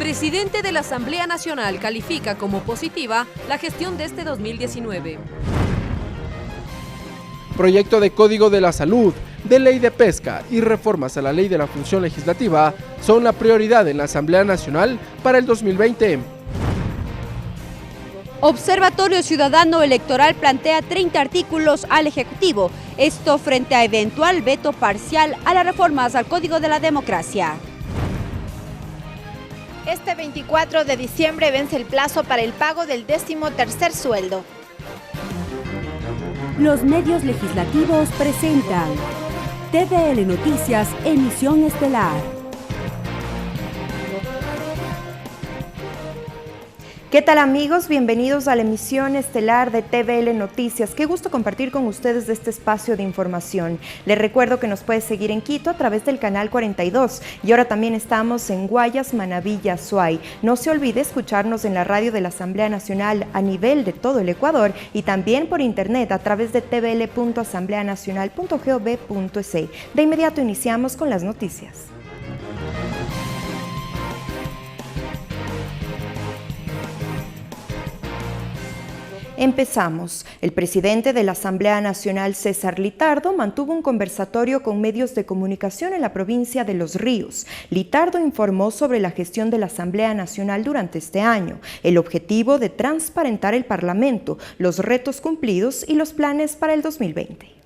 Presidente de la Asamblea Nacional califica como positiva la gestión de este 2019. Proyecto de Código de la Salud, de Ley de Pesca y reformas a la Ley de la Función Legislativa son la prioridad en la Asamblea Nacional para el 2020. Observatorio Ciudadano Electoral plantea 30 artículos al Ejecutivo, esto frente a eventual veto parcial a las reformas al Código de la Democracia. Este 24 de diciembre vence el plazo para el pago del 13º sueldo. Los medios legislativos presentan TVL Noticias, emisión estelar. ¿Qué tal amigos? Bienvenidos a la emisión estelar de TVL Noticias. Qué gusto compartir con ustedes este espacio de información. Les recuerdo que nos puede seguir en Quito a través del canal 42 y ahora también estamos en Guayas, Manabí y Azuay. No se olvide escucharnos en la radio de la Asamblea Nacional a nivel de todo el Ecuador y también por internet a través de tvl.asambleanacional.gov.es. De inmediato iniciamos con las noticias. Empezamos. El presidente de la Asamblea Nacional, César Litardo, mantuvo un conversatorio con medios de comunicación en la provincia de Los Ríos. Litardo informó sobre la gestión de la Asamblea Nacional durante este año, el objetivo de transparentar el Parlamento, los retos cumplidos y los planes para el 2020.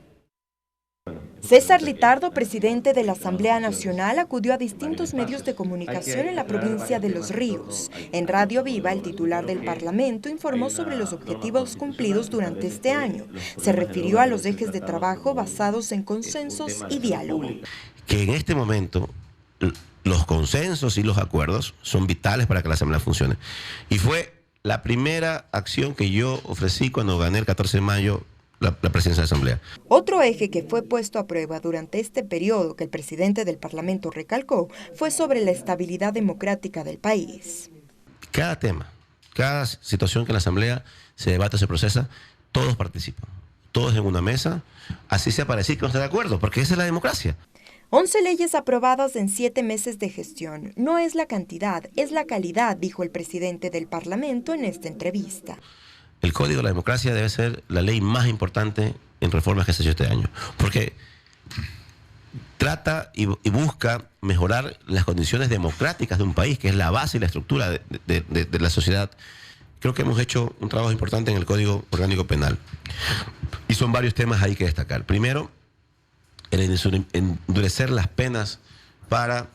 César Litardo, presidente de la Asamblea Nacional, acudió a distintos medios de comunicación en la provincia de Los Ríos. En Radio Viva, el titular del Parlamento informó sobre los objetivos cumplidos durante este año. Se refirió a los ejes de trabajo basados en consensos y diálogo. Que en este momento los consensos y los acuerdos son vitales para que la Asamblea funcione. Y fue la primera acción que yo ofrecí cuando gané el 14 de mayo la presidencia de la Asamblea. Otro eje que fue puesto a prueba durante este periodo que el presidente del Parlamento recalcó fue sobre la estabilidad democrática del país. Cada tema, cada situación que en la Asamblea se debate, se procesa, todos participan, todos en una mesa, así sea para decir que no está de acuerdo, porque esa es la democracia. 11 leyes aprobadas en 7 meses de gestión. No es la cantidad, es la calidad, dijo el presidente del Parlamento en esta entrevista. El Código de la Democracia debe ser la ley más importante en reformas que se ha hecho este año, porque trata y busca mejorar las condiciones democráticas de un país, que es la base y la estructura de la sociedad. Creo que hemos hecho un trabajo importante en el Código Orgánico Penal, y son varios temas ahí que destacar. Primero, el endurecer las penas para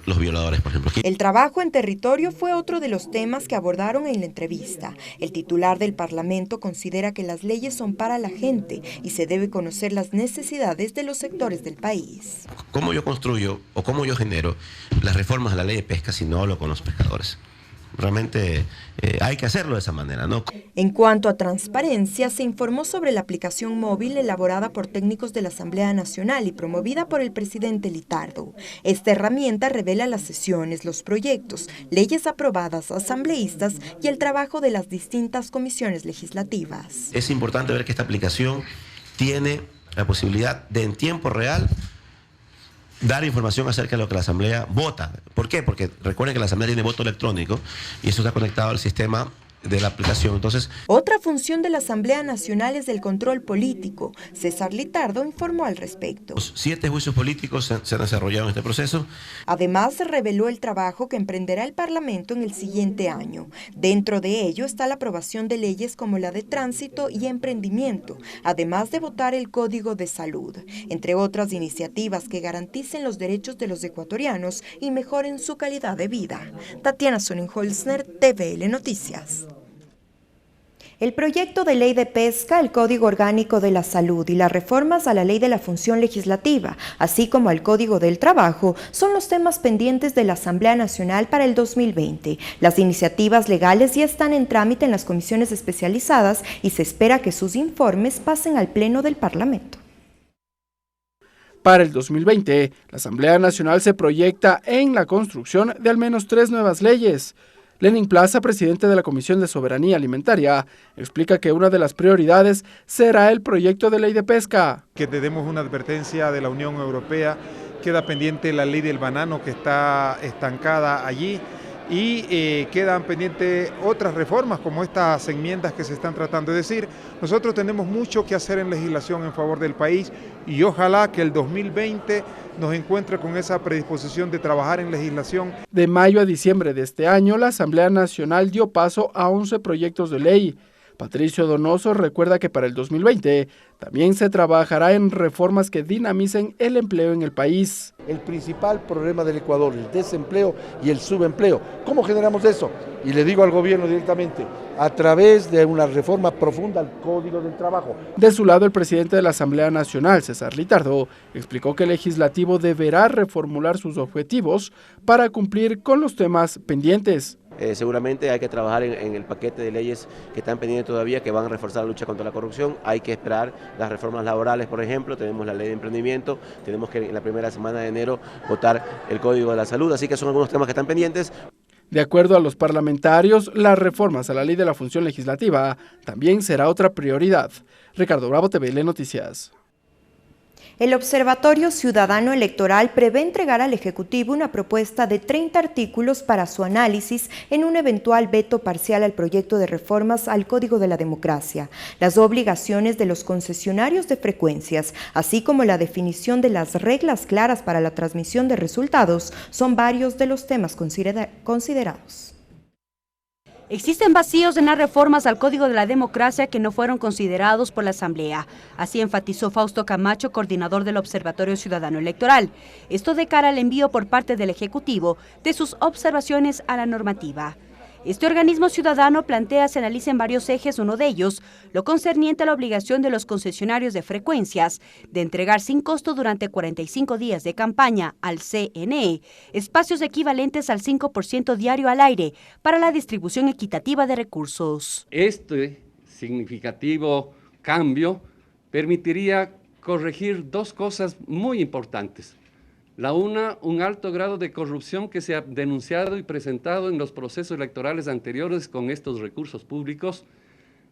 los violadores, por ejemplo. El trabajo en territorio fue otro de los temas que abordaron en la entrevista. El titular del Parlamento considera que las leyes son para la gente y se debe conocer las necesidades de los sectores del país. ¿Cómo yo construyo o cómo yo genero las reformas a la ley de pesca si no hablo con los pescadores? Realmente hay que hacerlo de esa manera, ¿no? En cuanto a transparencia, se informó sobre la aplicación móvil elaborada por técnicos de la Asamblea Nacional y promovida por el presidente Litardo. Esta herramienta revela las sesiones, los proyectos, leyes aprobadas, asambleístas y el trabajo de las distintas comisiones legislativas. Es importante ver que esta aplicación tiene la posibilidad de en tiempo real dar información acerca de lo que la Asamblea vota. ¿Por qué? Porque recuerden que la Asamblea tiene voto electrónico y eso está conectado al sistema de la aplicación. Entonces, otra función de la Asamblea Nacional es el control político. César Litardo informó al respecto. 7 juicios políticos se han desarrollado en este proceso. Además, se reveló el trabajo que emprenderá el Parlamento en el siguiente año. Dentro de ello está la aprobación de leyes como la de tránsito y emprendimiento, además de votar el Código de Salud, entre otras iniciativas que garanticen los derechos de los ecuatorianos y mejoren su calidad de vida. Tatiana Sonnenholzner, TVL Noticias. El proyecto de ley de pesca, el Código Orgánico de la Salud y las reformas a la Ley de la Función Legislativa, así como al Código del Trabajo, son los temas pendientes de la Asamblea Nacional para el 2020. Las iniciativas legales ya están en trámite en las comisiones especializadas y se espera que sus informes pasen al Pleno del Parlamento. Para el 2020, la Asamblea Nacional se proyecta en la construcción de al menos 3 nuevas leyes. Lenin Plaza, presidente de la Comisión de Soberanía Alimentaria, explica que una de las prioridades será el proyecto de ley de pesca. Que tenemos una advertencia de la Unión Europea, queda pendiente la ley del banano que está estancada allí y quedan pendientes otras reformas como estas enmiendas que se están tratando. Es decir, nosotros tenemos mucho que hacer en legislación en favor del país y ojalá que el 2020 nos encuentre con esa predisposición de trabajar en legislación. De mayo a diciembre de este año, la Asamblea Nacional dio paso a 11 proyectos de ley. Patricio Donoso recuerda que para el 2020 también se trabajará en reformas que dinamicen el empleo en el país. El principal problema del Ecuador, el desempleo y el subempleo. ¿Cómo generamos eso? Y le digo al gobierno directamente, a través de una reforma profunda al Código del Trabajo. De su lado, el presidente de la Asamblea Nacional, César Litardo, explicó que el legislativo deberá reformular sus objetivos para cumplir con los temas pendientes. Seguramente hay que trabajar en el paquete de leyes que están pendientes todavía, que van a reforzar la lucha contra la corrupción. Hay que esperar las reformas laborales, por ejemplo, tenemos la ley de emprendimiento, tenemos que en la primera semana de enero votar el Código de la Salud, así que son algunos temas que están pendientes. De acuerdo a los parlamentarios, las reformas a la ley de la función legislativa también será otra prioridad. Ricardo Bravo, TVL Noticias. El Observatorio Ciudadano Electoral prevé entregar al Ejecutivo una propuesta de 30 artículos para su análisis en un eventual veto parcial al proyecto de reformas al Código de la Democracia, las obligaciones de los concesionarios de frecuencias, así como la definición de las reglas claras para la transmisión de resultados, son varios de los temas considerados. Existen vacíos en las reformas al Código de la Democracia que no fueron considerados por la Asamblea. Así enfatizó Fausto Camacho, coordinador del Observatorio Ciudadano Electoral. Esto de cara al envío por parte del Ejecutivo de sus observaciones a la normativa. Este organismo ciudadano plantea se analicen varios ejes, uno de ellos, lo concerniente a la obligación de los concesionarios de frecuencias de entregar sin costo durante 45 días de campaña al CNE espacios equivalentes al 5% diario al aire para la distribución equitativa de recursos. Este significativo cambio permitiría corregir dos cosas muy importantes. La una, un alto grado de corrupción que se ha denunciado y presentado en los procesos electorales anteriores con estos recursos públicos.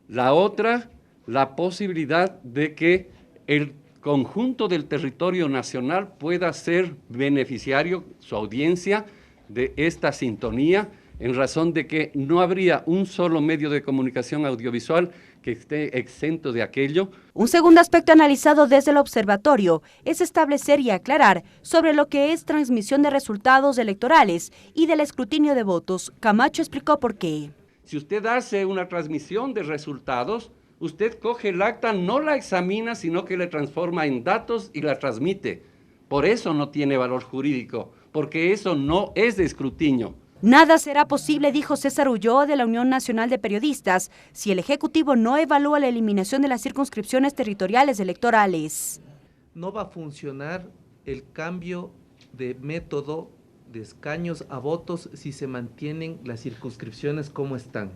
La otra, la posibilidad de que el conjunto del territorio nacional pueda ser beneficiario, su audiencia, de esta sintonía, en razón de que no habría un solo medio de comunicación audiovisual que esté exento de aquello. Un segundo aspecto analizado desde el observatorio es establecer y aclarar sobre lo que es transmisión de resultados electorales y del escrutinio de votos. Camacho explicó por qué. Si usted hace una transmisión de resultados, usted coge el acta, no la examina, sino que la transforma en datos y la transmite. Por eso no tiene valor jurídico, porque eso no es de escrutinio. Nada será posible, dijo César Ulloa de la Unión Nacional de Periodistas, si el Ejecutivo no evalúa la eliminación de las circunscripciones territoriales electorales. No va a funcionar el cambio de método de escaños a votos si se mantienen las circunscripciones como están.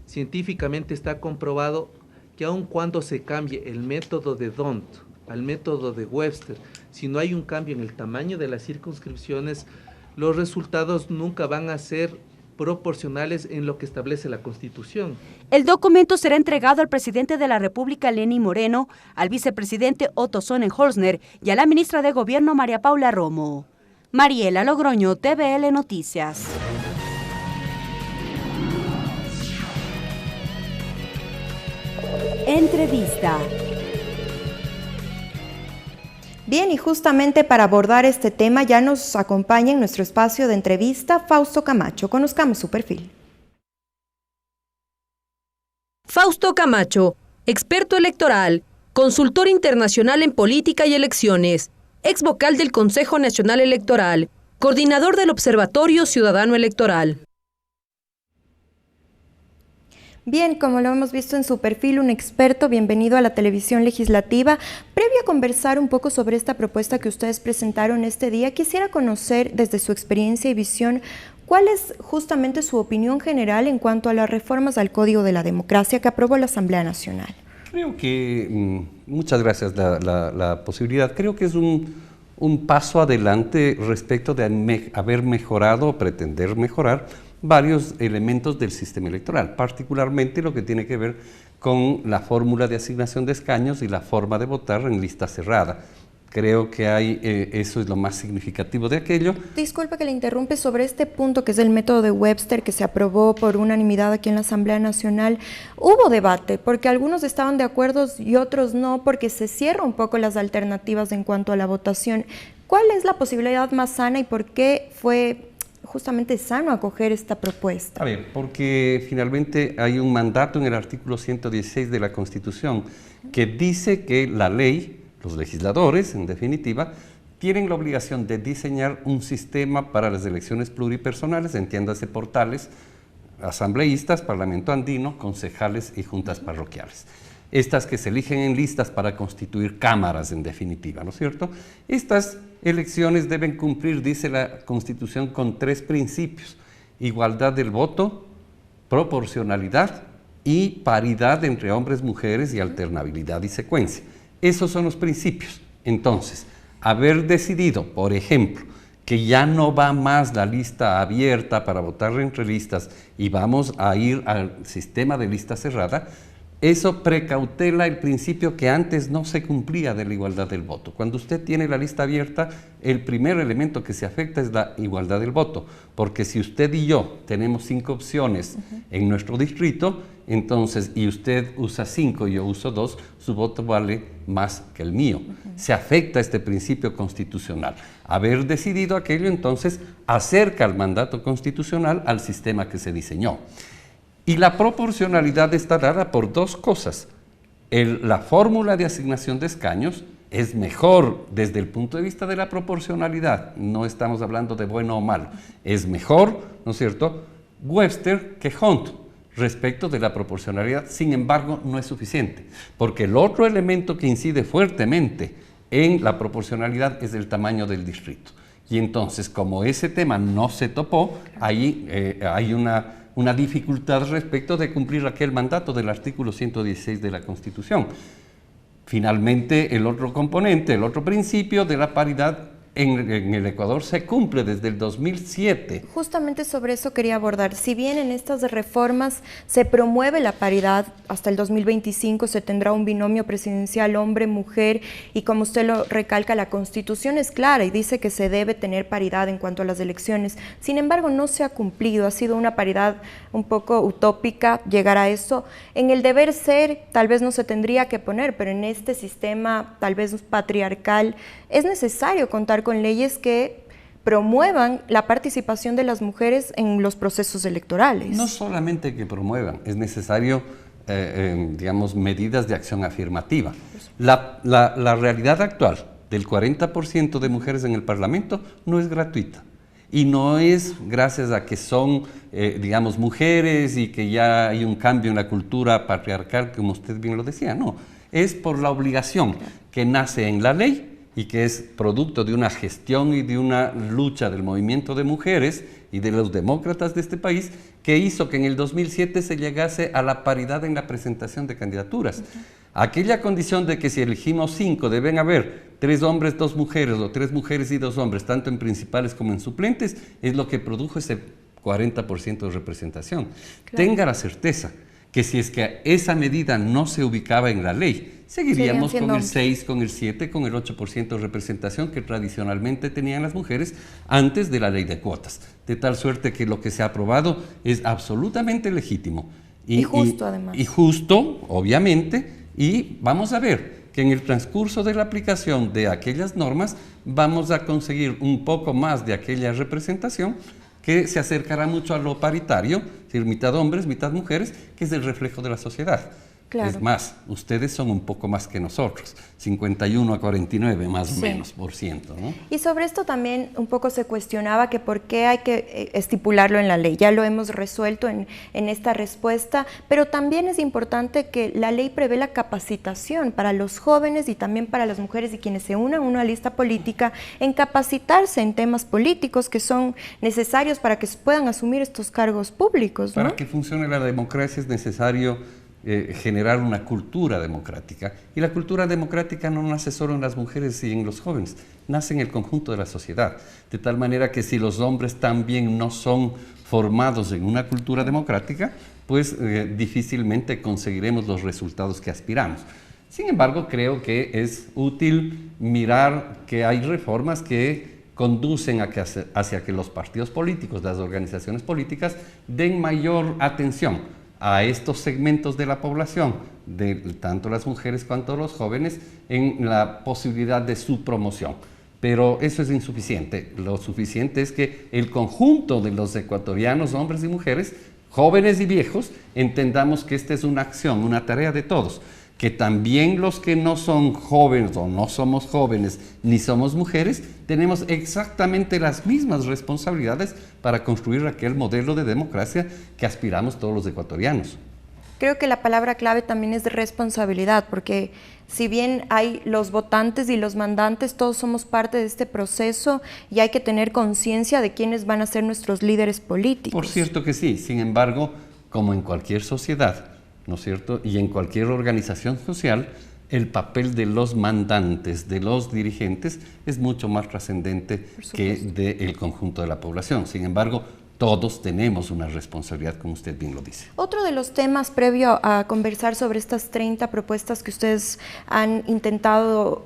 Científicamente está comprobado que aun cuando se cambie el método de D'Hondt al método de Webster, si no hay un cambio en el tamaño de las circunscripciones, los resultados nunca van a ser proporcionales en lo que establece la Constitución. El documento será entregado al presidente de la República, Lenín Moreno, al vicepresidente Otto Sonnenholzner y a la ministra de Gobierno, María Paula Romo. Mariela Logroño, TVL Noticias. Entrevista. Bien, y justamente para abordar este tema ya nos acompaña en nuestro espacio de entrevista Fausto Camacho. Conozcamos su perfil. Fausto Camacho, experto electoral, consultor internacional en política y elecciones, ex vocal del Consejo Nacional Electoral, coordinador del Observatorio Ciudadano Electoral. Bien, como lo hemos visto en su perfil, un experto, bienvenido a la televisión legislativa. Previo a conversar un poco sobre esta propuesta que ustedes presentaron este día, quisiera conocer desde su experiencia y visión, ¿cuál es justamente su opinión general en cuanto a las reformas al Código de la Democracia que aprobó la Asamblea Nacional? Creo que, muchas gracias la posibilidad, creo que es un paso adelante respecto de haber mejorado o pretender mejorar varios elementos del sistema electoral, particularmente lo que tiene que ver con la fórmula de asignación de escaños y la forma de votar en lista cerrada. Creo que eso es lo más significativo de aquello. Disculpe que le interrumpe sobre este punto que es el método de Webster que se aprobó por unanimidad aquí en la Asamblea Nacional. Hubo debate porque algunos estaban de acuerdo y otros no, porque se cierran un poco las alternativas en cuanto a la votación. ¿Cuál es la posibilidad más sana y por qué fue justamente sano acoger esta propuesta? A ver, porque finalmente hay un mandato en el artículo 116 de la Constitución que dice que la ley, los legisladores, en definitiva, tienen la obligación de diseñar un sistema para las elecciones pluripersonales, entiéndase portales, asambleístas, parlamento andino, concejales y juntas parroquiales. Estas que se eligen en listas para constituir cámaras, en definitiva, ¿no es cierto? Estas elecciones deben cumplir, dice la Constitución, con 3 principios: igualdad del voto, proporcionalidad y paridad entre hombres, mujeres y alternabilidad y secuencia. Esos son los principios. Entonces, haber decidido, por ejemplo, que ya no va más la lista abierta para votar entre listas y vamos a ir al sistema de lista cerrada, eso precautela el principio que antes no se cumplía de la igualdad del voto. Cuando usted tiene la lista abierta, el primer elemento que se afecta es la igualdad del voto, porque si usted y yo tenemos 5 opciones en nuestro distrito, entonces, y usted usa 5 y yo uso 2, su voto vale más que el mío. Se afecta este principio constitucional. Haber decidido aquello, entonces, acerca el mandato constitucional al sistema que se diseñó. Y la proporcionalidad está dada por 2 cosas. La fórmula de asignación de escaños es mejor desde el punto de vista de la proporcionalidad. No estamos hablando de bueno o malo. Es mejor, ¿no es cierto?, Webster que Hunt respecto de la proporcionalidad. Sin embargo, no es suficiente, porque el otro elemento que incide fuertemente en la proporcionalidad es el tamaño del distrito. Y entonces, como ese tema no se topó, ahí hay una dificultad respecto de cumplir aquel mandato del artículo 116 de la Constitución. Finalmente, el otro componente, el otro principio de la paridad en el Ecuador se cumple desde el 2007. Justamente sobre eso quería abordar. Si bien en estas reformas se promueve la paridad, hasta el 2025 se tendrá un binomio presidencial hombre-mujer y como usted lo recalca, la Constitución es clara y dice que se debe tener paridad en cuanto a las elecciones. Sin embargo, no se ha cumplido, ha sido una paridad un poco utópica llegar a eso. En el deber ser tal vez no se tendría que poner, pero en este sistema tal vez patriarcal es necesario contar con leyes que promuevan la participación de las mujeres en los procesos electorales. No solamente que promuevan, es necesario, digamos, medidas de acción afirmativa. La realidad actual del 40% de mujeres en el Parlamento no es gratuita. Y no es gracias a que son, digamos, mujeres y que ya hay un cambio en la cultura patriarcal, como usted bien lo decía, no. Es por la obligación que nace en la ley y que es producto de una gestión y de una lucha del movimiento de mujeres y de los demócratas de este país, que hizo que en el 2007 se llegase a la paridad en la presentación de candidaturas. Aquella condición de que si elegimos 5 deben haber 3 hombres, 2 mujeres o 3 mujeres y 2 hombres, tanto en principales como en suplentes, es lo que produjo ese 40% de representación. Claro. Tenga la certeza que si es que esa medida no se ubicaba en la ley, seguiríamos con el 6, con el 7, con el 8% de representación que tradicionalmente tenían las mujeres antes de la ley de cuotas. De tal suerte que lo que se ha aprobado es absolutamente legítimo. Y justo además. Y justo, obviamente, y vamos a ver que en el transcurso de la aplicación de aquellas normas vamos a conseguir un poco más de aquella representación que se acercará mucho a lo paritario, es decir, mitad hombres, mitad mujeres, que es el reflejo de la sociedad. Claro. Es más, ustedes son un poco más que nosotros, 51 a 49 más o menos por ciento, ¿no? Y sobre esto también un poco se cuestionaba que por qué hay que estipularlo en la ley. Ya lo hemos resuelto en esta respuesta, pero también es importante que la ley prevé la capacitación para los jóvenes y también para las mujeres y quienes se unan a una lista política en capacitarse en temas políticos que son necesarios para que puedan asumir estos cargos públicos, ¿no? Para que funcione la democracia es necesario generar una cultura democrática. Y la cultura democrática no nace solo en las mujeres y en los jóvenes, nace en el conjunto de la sociedad. De tal manera que si los hombres también no son formados en una cultura democrática, pues difícilmente conseguiremos los resultados que aspiramos. Sin embargo, creo que es útil mirar que hay reformas que conducen hacia que los partidos políticos, las organizaciones políticas, den mayor atención a estos segmentos de la población, de tanto las mujeres cuanto los jóvenes, en la posibilidad de su promoción. Pero eso es insuficiente. Lo suficiente es que el conjunto de los ecuatorianos, hombres y mujeres, jóvenes y viejos, entendamos que esta es una acción, una tarea de todos, que también los que no son jóvenes o no somos jóvenes ni somos mujeres, tenemos exactamente las mismas responsabilidades para construir aquel modelo de democracia que aspiramos todos los ecuatorianos. Creo que la palabra clave también es de responsabilidad, porque si bien hay los votantes y los mandantes, todos somos parte de este proceso y hay que tener conciencia de quiénes van a ser nuestros líderes políticos. Por cierto que sí, sin embargo, como en cualquier sociedad, ¿no es cierto? Y en cualquier organización social, el papel de los mandantes, de los dirigentes, es mucho más trascendente que del conjunto de la población. Sin embargo, todos tenemos una responsabilidad, como usted bien lo dice. Otro de los temas previo a conversar sobre estas 30 propuestas que ustedes han intentado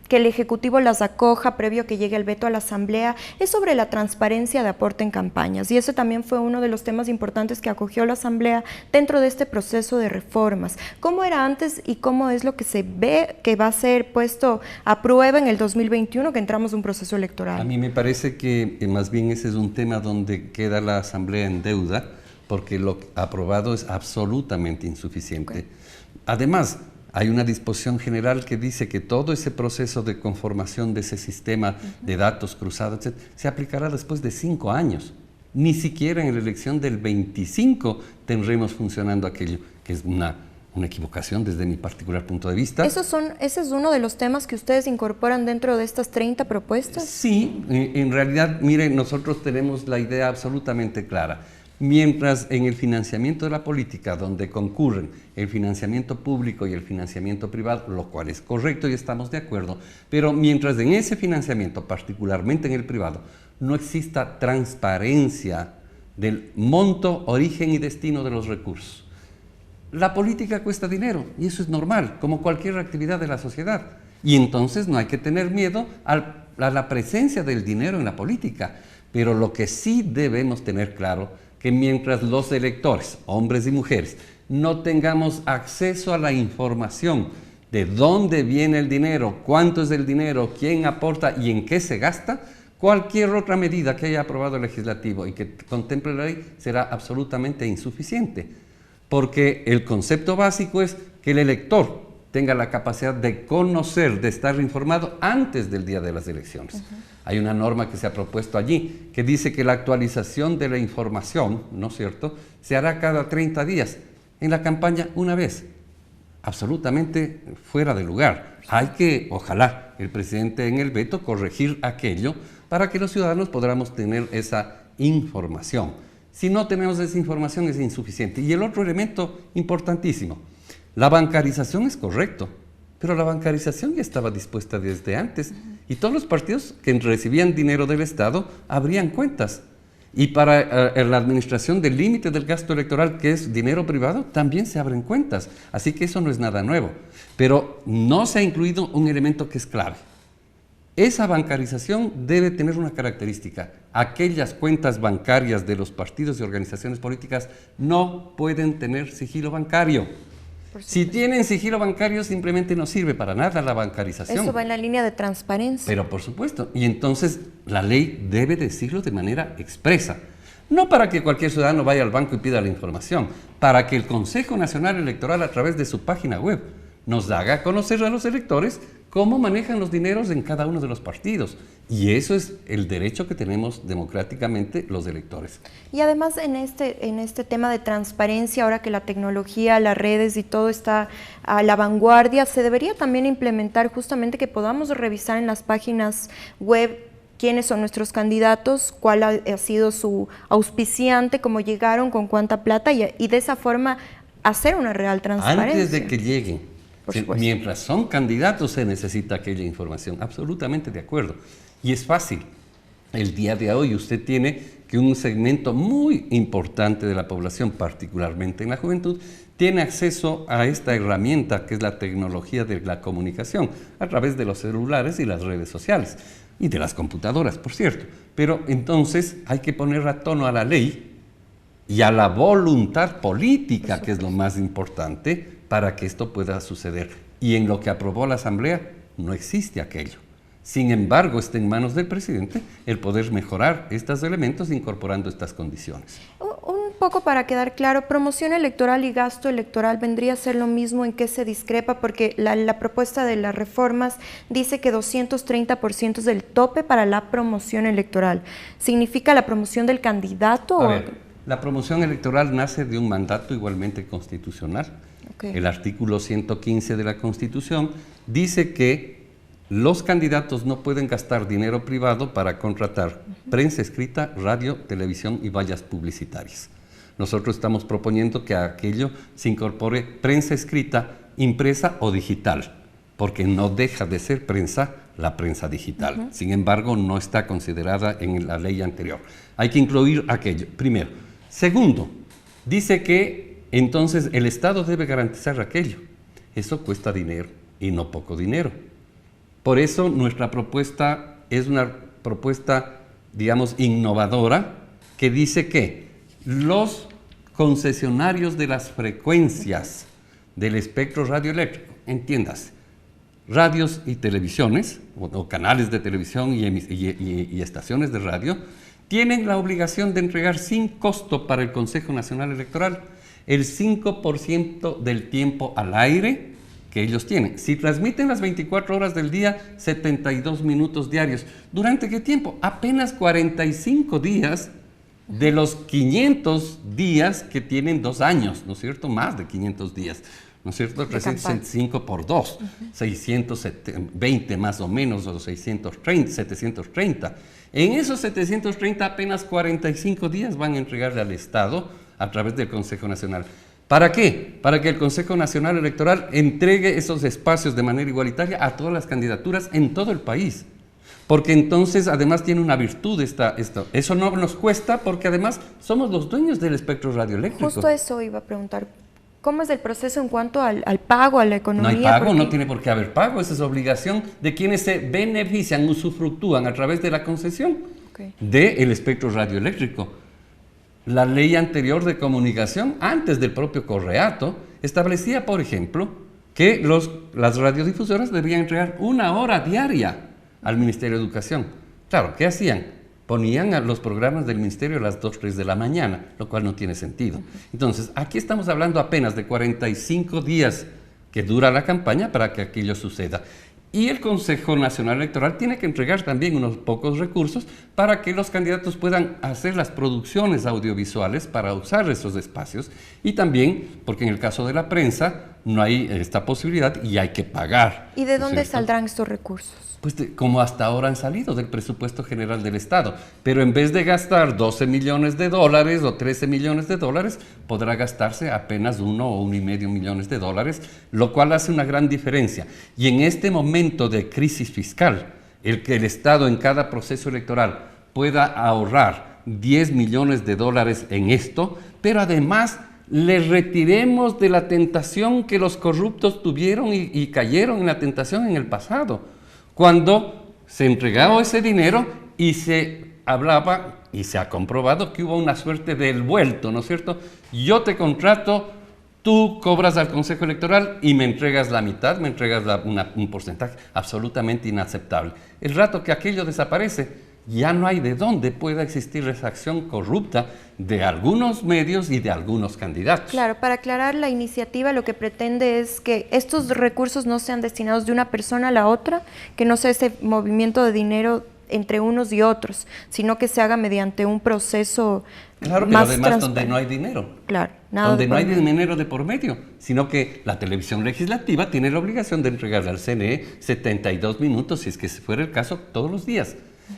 que el Ejecutivo las acoja previo a que llegue el veto a la Asamblea, es sobre la transparencia de aporte en campañas. Y ese también fue uno de los temas importantes que acogió la Asamblea dentro de este proceso de reformas. ¿Cómo era antes y cómo es lo que se ve que va a ser puesto a prueba en el 2021, que entramos en un proceso electoral? A mí me parece que más bien ese es un tema donde queda la Asamblea en deuda, porque lo aprobado es absolutamente insuficiente. Además, hay una disposición general que dice que todo ese proceso de conformación de ese sistema de datos cruzados, etc., se aplicará después de 5 años. Ni siquiera en la elección del 25 tendremos funcionando aquello, que es una equivocación desde mi particular punto de vista. ¿Ese es uno de los temas que ustedes incorporan dentro de estas 30 propuestas? Sí, en realidad, miren, nosotros tenemos la idea absolutamente clara. Mientras en el financiamiento de la política, donde concurren el financiamiento público y el financiamiento privado, lo cual es correcto y estamos de acuerdo, pero mientras en ese financiamiento, particularmente en el privado, no exista transparencia del monto, origen y destino de los recursos. La política cuesta dinero y eso es normal, como cualquier actividad de la sociedad. Y entonces no hay que tener miedo a la presencia del dinero en la política. Pero lo que sí debemos tener claro que mientras los electores, hombres y mujeres, no tengamos acceso a la información de dónde viene el dinero, cuánto es el dinero, quién aporta y en qué se gasta, cualquier otra medida que haya aprobado el legislativo y que contemple la ley será absolutamente insuficiente. Porque el concepto básico es que el elector tenga la capacidad de conocer, de estar informado antes del día de las elecciones. Hay una norma que se ha propuesto allí que dice que la actualización de la información, ¿no es cierto?, se hará cada 30 días. En la campaña, una vez. Absolutamente fuera de lugar. Hay que, ojalá, el presidente en el veto corregir aquello para que los ciudadanos podamos tener esa información. Si no tenemos esa información es insuficiente. Y el otro elemento importantísimo, la bancarización es correcto, pero la bancarización ya estaba dispuesta desde antes y todos los partidos que recibían dinero del Estado abrían cuentas. Y para la administración del límite del gasto electoral, que es dinero privado, también se abren cuentas. Así que eso no es nada nuevo. Pero no se ha incluido un elemento que es clave. Esa bancarización debe tener una característica. Aquellas cuentas bancarias de los partidos y organizaciones políticas no pueden tener sigilo bancario. Si tienen sigilo bancario, simplemente no sirve para nada la bancarización. Eso va en la línea de transparencia. Pero por supuesto, y entonces la ley debe decirlo de manera expresa. No para que cualquier ciudadano vaya al banco y pida la información, para que el Consejo Nacional Electoral, a través de su página web, nos haga a conocer a los electores cómo manejan los dineros en cada uno de los partidos. Y eso es el derecho que tenemos democráticamente los electores. Y además en este tema de transparencia, ahora que la tecnología, las redes y todo está a la vanguardia, se debería también implementar justamente que podamos revisar en las páginas web quiénes son nuestros candidatos, cuál ha sido su auspiciante, cómo llegaron, con cuánta plata y de esa forma hacer una real transparencia. Antes de que lleguen. Mientras son candidatos se necesita aquella información, absolutamente de acuerdo. Y es fácil. el día de hoy usted tiene que un segmento muy importante de la población, particularmente en la juventud, tiene acceso a esta herramienta que es la tecnología de la comunicación, a través de los celulares y las redes sociales, y de las computadoras, por cierto. Pero entonces hay que poner a tono a la ley y a la voluntad política, que es lo más importante, para que esto pueda suceder. Y en lo que aprobó la Asamblea no existe aquello. Sin embargo, está en manos del presidente el poder mejorar estos elementos incorporando estas condiciones. Un poco para quedar claro, promoción electoral y gasto electoral vendría a ser lo mismo. ¿En qué se discrepa? Porque la propuesta de las reformas dice que 230% es el tope para la promoción electoral. ¿Significa la promoción del candidato? A ver, la promoción electoral nace de un mandato igualmente constitucional. Okay. El artículo 115 de la Constitución dice que los candidatos no pueden gastar dinero privado para contratar prensa escrita, radio, televisión y vallas publicitarias. Nosotros estamos proponiendo que a aquello se incorpore prensa escrita, impresa o digital, porque no deja de ser prensa la prensa digital. Sin embargo, no está considerada en la ley anterior. Hay que incluir aquello, primero. Segundo, dice que entonces el Estado debe garantizar aquello. Eso cuesta dinero y no poco dinero. Por eso nuestra propuesta es una propuesta, digamos, innovadora, que dice que los concesionarios de las frecuencias del espectro radioeléctrico, entiéndase, radios y televisiones, o canales de televisión y estaciones de radio, tienen la obligación de entregar sin costo para el Consejo Nacional Electoral el 5% del tiempo al aire que ellos tienen. Si transmiten las 24 horas del día, 72 minutos diarios. ¿Durante qué tiempo? Apenas 45 días de los 500 días que tienen 2 años, ¿no es cierto? Más de 500 días, ¿no es cierto? 365 por 2, 620 más o menos, o 730. En esos 730, apenas 45 días van a entregarle al Estado a través del Consejo Nacional. ¿Para qué? Para que el Consejo Nacional Electoral entregue esos espacios de manera igualitaria a todas las candidaturas en todo el país. Porque entonces además tiene una virtud esto. Eso no nos cuesta porque además somos los dueños del espectro radioeléctrico. Justo eso iba a preguntar. ¿Cómo es el proceso en cuanto al pago, a la economía? No hay pago, no tiene por qué haber pago. Esa es obligación de quienes se benefician, usufructúan a través de la concesión del espectro radioeléctrico. La ley anterior de comunicación, antes del propio Correato, establecía, por ejemplo, que las radiodifusoras debían entregar 1 hora diaria al Ministerio de Educación. Claro, ¿qué hacían? Ponían a los programas del Ministerio a las 2, 3 de la mañana, lo cual no tiene sentido. Entonces, aquí estamos hablando apenas de 45 días que dura la campaña para que aquello suceda. Y el Consejo Nacional Electoral tiene que entregar también unos pocos recursos para que los candidatos puedan hacer las producciones audiovisuales para usar esos espacios, y también porque en el caso de la prensa no hay esta posibilidad y hay que pagar. ¿Y de dónde saldrán estos recursos? Pues como hasta ahora han salido del presupuesto general del Estado, pero en vez de gastar 12 millones de dólares o 13 millones de dólares, podrá gastarse apenas 1 o 1,5 millones de dólares, lo cual hace una gran diferencia. Y en este momento de crisis fiscal, el que el Estado en cada proceso electoral pueda ahorrar 10 millones de dólares en esto, pero además le retiremos de la tentación que los corruptos tuvieron y cayeron en la tentación en el pasado, cuando se entregaba ese dinero y se hablaba, y se ha comprobado que hubo una suerte del vuelto, ¿no es cierto? Yo te contrato, tú cobras al Consejo Electoral y me entregas la mitad, me entregas un porcentaje absolutamente inaceptable. El rato que aquello desaparece, ya no hay de dónde pueda existir esa acción corrupta de algunos medios y de algunos candidatos. Claro, para aclarar, la iniciativa lo que pretende es que estos recursos no sean destinados de una persona a la otra, que no sea ese movimiento de dinero entre unos y otros, sino que se haga mediante un proceso claro, pero además donde no hay dinero. Claro, nada donde no hay dinero de por medio, sino que la televisión legislativa tiene la obligación de entregarle al CNE 72 minutos, si es que fuera el caso, todos los días.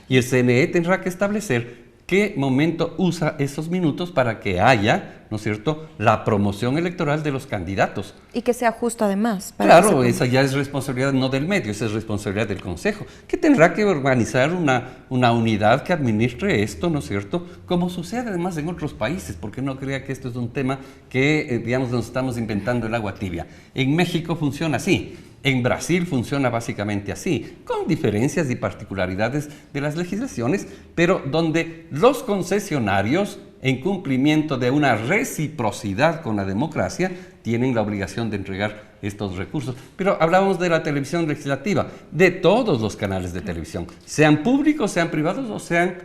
Y el CNE tendrá que establecer qué momento usa esos minutos para que haya, ¿no es cierto?, la promoción electoral de los candidatos. Y que sea justo además. Claro, esa ya es responsabilidad no del medio, esa es responsabilidad del Consejo, que tendrá que organizar una unidad que administre esto, ¿no es cierto?, como sucede además en otros países, porque no crea que esto es un tema que, digamos, nos estamos inventando el agua tibia. En México funciona así. En Brasil funciona básicamente así, con diferencias y particularidades de las legislaciones, pero donde los concesionarios, en cumplimiento de una reciprocidad con la democracia, tienen la obligación de entregar estos recursos. Pero hablábamos de la televisión legislativa, de todos los canales de televisión, sean públicos, sean privados o sean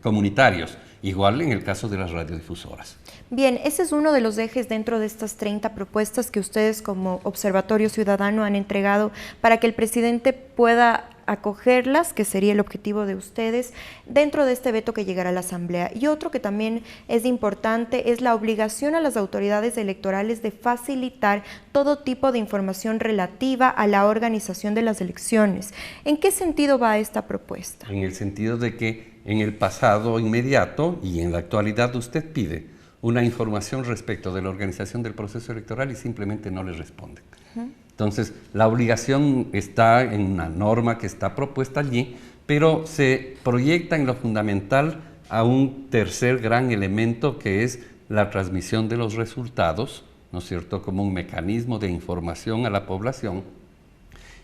comunitarios. Igual en el caso de las radiodifusoras. Bien, ese es uno de los ejes dentro de estas 30 propuestas que ustedes como Observatorio Ciudadano han entregado para que el presidente pueda acogerlas, que sería el objetivo de ustedes, dentro de este veto que llegará a la Asamblea. Y otro que también es importante es la obligación a las autoridades electorales de facilitar todo tipo de información relativa a la organización de las elecciones. ¿En qué sentido va esta propuesta? En el sentido de que en el pasado inmediato y en la actualidad usted pide una información respecto de la organización del proceso electoral y simplemente no le responden. Entonces, la obligación está en una norma que está propuesta allí, pero se proyecta en lo fundamental a un tercer gran elemento que es la transmisión de los resultados, ¿no es cierto?, como un mecanismo de información a la población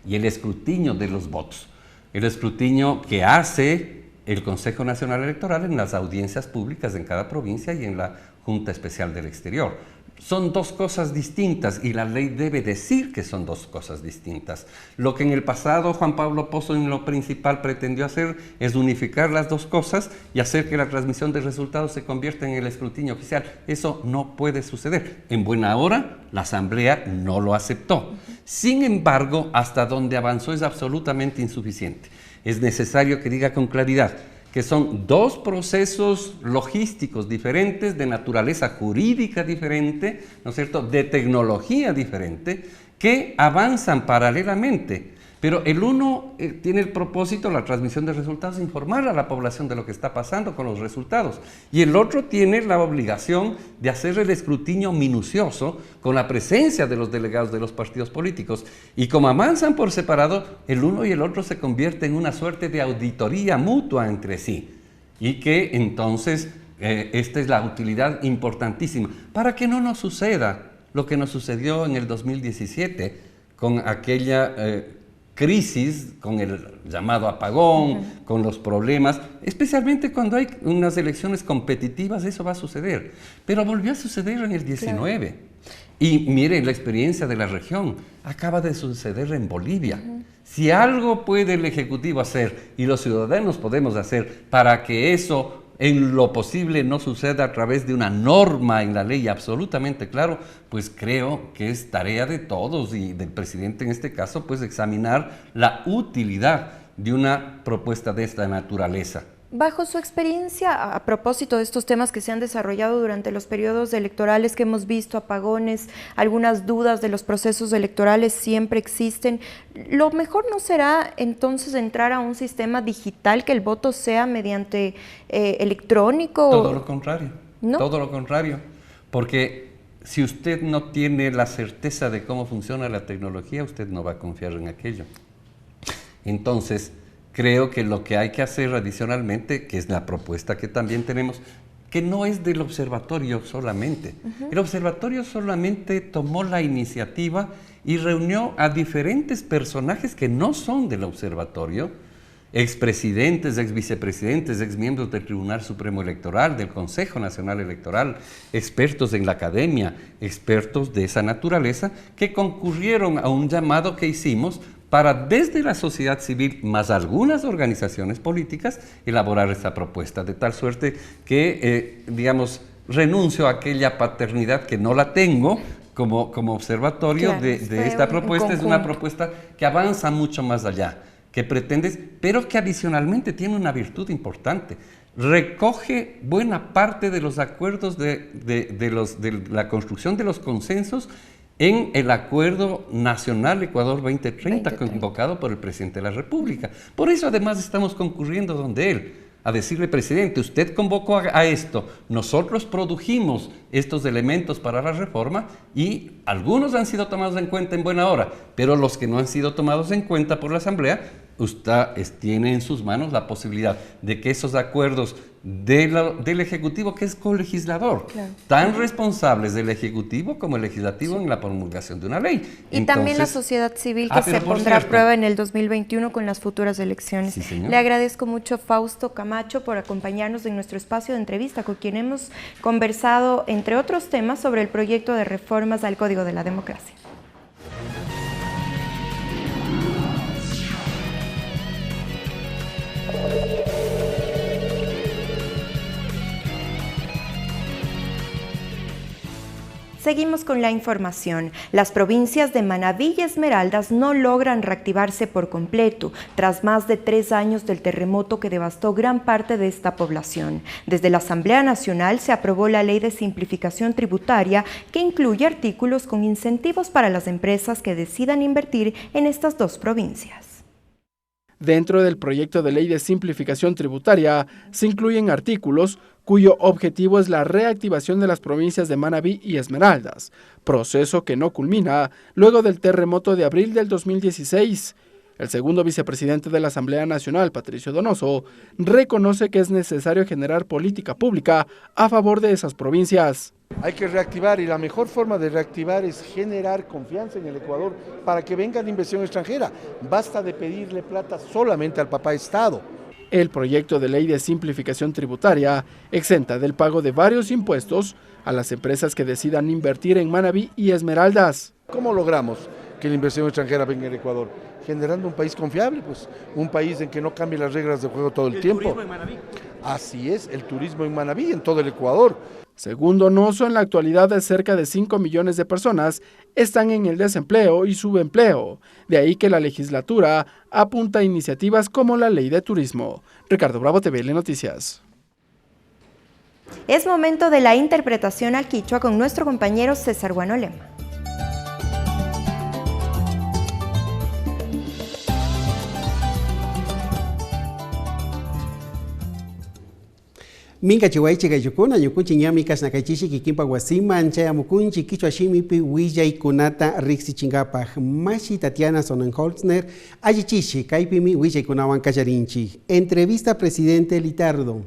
y el escrutinio de los votos. El escrutinio que hace el Consejo Nacional Electoral en las audiencias públicas en cada provincia y en la Junta Especial del Exterior. Son dos cosas distintas y la ley debe decir que son dos cosas distintas. Lo que en el pasado Juan Pablo Pozo en lo principal pretendió hacer es unificar las dos cosas y hacer que la transmisión de resultados se convierta en el escrutinio oficial. Eso no puede suceder. En buena hora, la Asamblea no lo aceptó. Sin embargo, hasta donde avanzó es absolutamente insuficiente. Es necesario que diga con claridad que son dos procesos logísticos diferentes, de naturaleza jurídica diferente, ¿no es cierto?, de tecnología diferente, que avanzan paralelamente. Pero el uno tiene el propósito, la transmisión de resultados, informar a la población de lo que está pasando con los resultados. Y el otro tiene la obligación de hacer el escrutinio minucioso con la presencia de los delegados de los partidos políticos. Y como avanzan por separado, el uno y el otro se convierten en una suerte de auditoría mutua entre sí. Y que entonces esta es la utilidad importantísima. Para que no nos suceda lo que nos sucedió en el 2017 con aquella crisis, con el llamado apagón, con los problemas, especialmente cuando hay unas elecciones competitivas, eso va a suceder. Pero volvió a suceder en el 19. Claro. Y miren, la experiencia de la región acaba de suceder en Bolivia. Si algo puede el Ejecutivo hacer y los ciudadanos podemos hacer para que eso en lo posible no suceda a través de una norma en la ley absolutamente claro, pues creo que es tarea de todos y del presidente en este caso, pues examinar la utilidad de una propuesta de esta naturaleza. Bajo su experiencia, a propósito de estos temas que se han desarrollado durante los periodos electorales que hemos visto, apagones, algunas dudas de los procesos electorales siempre existen, ¿lo mejor no será entonces entrar a un sistema digital, que el voto sea mediante electrónico? Todo lo contrario, ¿no? Todo lo contrario, porque si usted no tiene la certeza de cómo funciona la tecnología, usted no va a confiar en aquello. Entonces, creo que lo que hay que hacer adicionalmente, que es la propuesta que también tenemos, que no es del observatorio solamente. El observatorio solamente tomó la iniciativa y reunió a diferentes personajes que no son del observatorio, expresidentes, exvicepresidentes, exmiembros del Tribunal Supremo Electoral, del Consejo Nacional Electoral, expertos en la academia, expertos de esa naturaleza, que concurrieron a un llamado que hicimos para desde la sociedad civil, más algunas organizaciones políticas, elaborar esta propuesta, de tal suerte que, digamos, renuncio a aquella paternidad que no la tengo como observatorio, claro, de esta propuesta. Es una propuesta que avanza mucho más allá, que pretende, pero que adicionalmente tiene una virtud importante. Recoge buena parte de los acuerdos de la construcción de los consensos en el Acuerdo Nacional Ecuador 2030, convocado por el Presidente de la República. Por eso además estamos concurriendo donde él, a decirle, presidente, usted convocó a esto, nosotros produjimos estos elementos para la reforma y algunos han sido tomados en cuenta en buena hora, pero los que no han sido tomados en cuenta por la Asamblea, usted tiene en sus manos la posibilidad de que esos acuerdos del Ejecutivo, que es colegislador, claro, tan responsables del Ejecutivo como el Legislativo en la promulgación de una ley. Y entonces, también la sociedad civil que se pondrá a prueba en el 2021 con las futuras elecciones. Sí, le agradezco mucho a Fausto Camacho por acompañarnos en nuestro espacio de entrevista, con quien hemos conversado, entre otros temas, sobre el proyecto de reformas al Código de la Democracia. Seguimos con la información. Las provincias de Manabí y Esmeraldas no logran reactivarse por completo tras más de 3 años del terremoto que devastó gran parte de esta población. Desde la Asamblea Nacional se aprobó la Ley de Simplificación Tributaria, que incluye artículos con incentivos para las empresas que decidan invertir en estas dos provincias. Dentro del proyecto de ley de simplificación tributaria se incluyen artículos cuyo objetivo es la reactivación de las provincias de Manabí y Esmeraldas, proceso que no culmina luego del terremoto de abril del 2016. El segundo vicepresidente de la Asamblea Nacional, Patricio Donoso, reconoce que es necesario generar política pública a favor de esas provincias. Hay que reactivar, y la mejor forma de reactivar es generar confianza en el Ecuador para que venga la inversión extranjera. Basta de pedirle plata solamente al papá Estado. El proyecto de ley de simplificación tributaria exenta del pago de varios impuestos a las empresas que decidan invertir en Manabí y Esmeraldas. ¿Cómo logramos que la inversión extranjera venga al Ecuador? Generando un país confiable, pues, un país en que no cambie las reglas de juego todo el tiempo. ¿El turismo en Manabí? Así es, el turismo en Manabí, en todo el Ecuador. Según Donoso, en la actualidad cerca de 5 millones de personas están en el desempleo y subempleo. De ahí que la legislatura apunta a iniciativas como la Ley de Turismo. Ricardo Bravo, TVL Noticias. Es momento de la interpretación al quichua con nuestro compañero César Guanolema. Minga chihuaychi gayukuna ñukunchi ñami kasnakaychishi kikinpa wasiman chayamukunchi kichwa shimipi willay kunata riksichingapaj mashi Tatiana Sonnenholzner allichishi kaypimi willay kunawan kallarinchi. Entrevista presidente Litardo.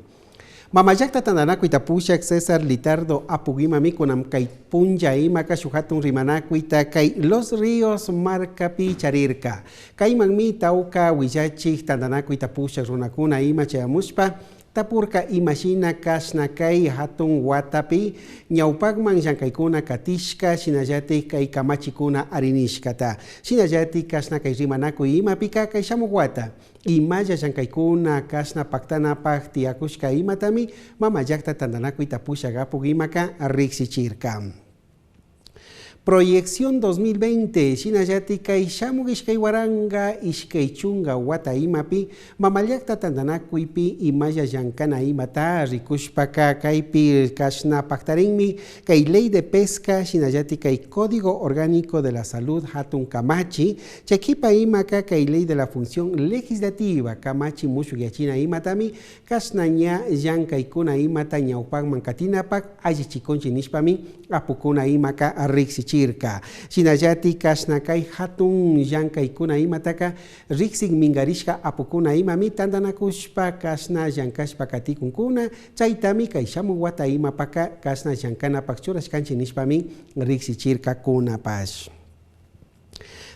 Mamayakta tandanaku itapushak César Litardo apugimami kunam kay punja ima kashuhatun rimanakuita kay Los Ríos marcapi charirka. Kay magmi tauka willachi tandanaku itapushak runakuna ima chayamushpa tapurka imashina kashnakay hatun watapi ñawpakman llankaykuna katishka shinallati kay kamachikuna arinishkata shinallati kashnakay rimanakuy imapika kay shamuq wata imalla llankaykuna kashna paktanapaq tiyakushka imatami mamayakta tandanakuy tapushagapuq imaka riksichirka. Proyección 2020, Shinallati kay shamuq ishkay waranga ishkay chunga wata imapi mamayakta tandanakuypi imalla llankana imata rikushpaka kaypi kashna paktarinmi kay ley de pesca Shinallati kay código orgánico de la salud hatun kamachi chakipa imaka kay ley de la función legislativa kamachi mushuyachina imatami kashnaña llankaykuna imata ñawpakman katinapak allichikunchi nishpami apukuna imaka riksichirka. Shinallati kashnakay hatun llankaykuna imataka riksik mingarishka apukuna imami tandanakushpa kashna llankashpa katikunkuna chaytami kay shamuq wata imapaka kashna llankanapak churashkanchi nishpami riksichirka kunapash.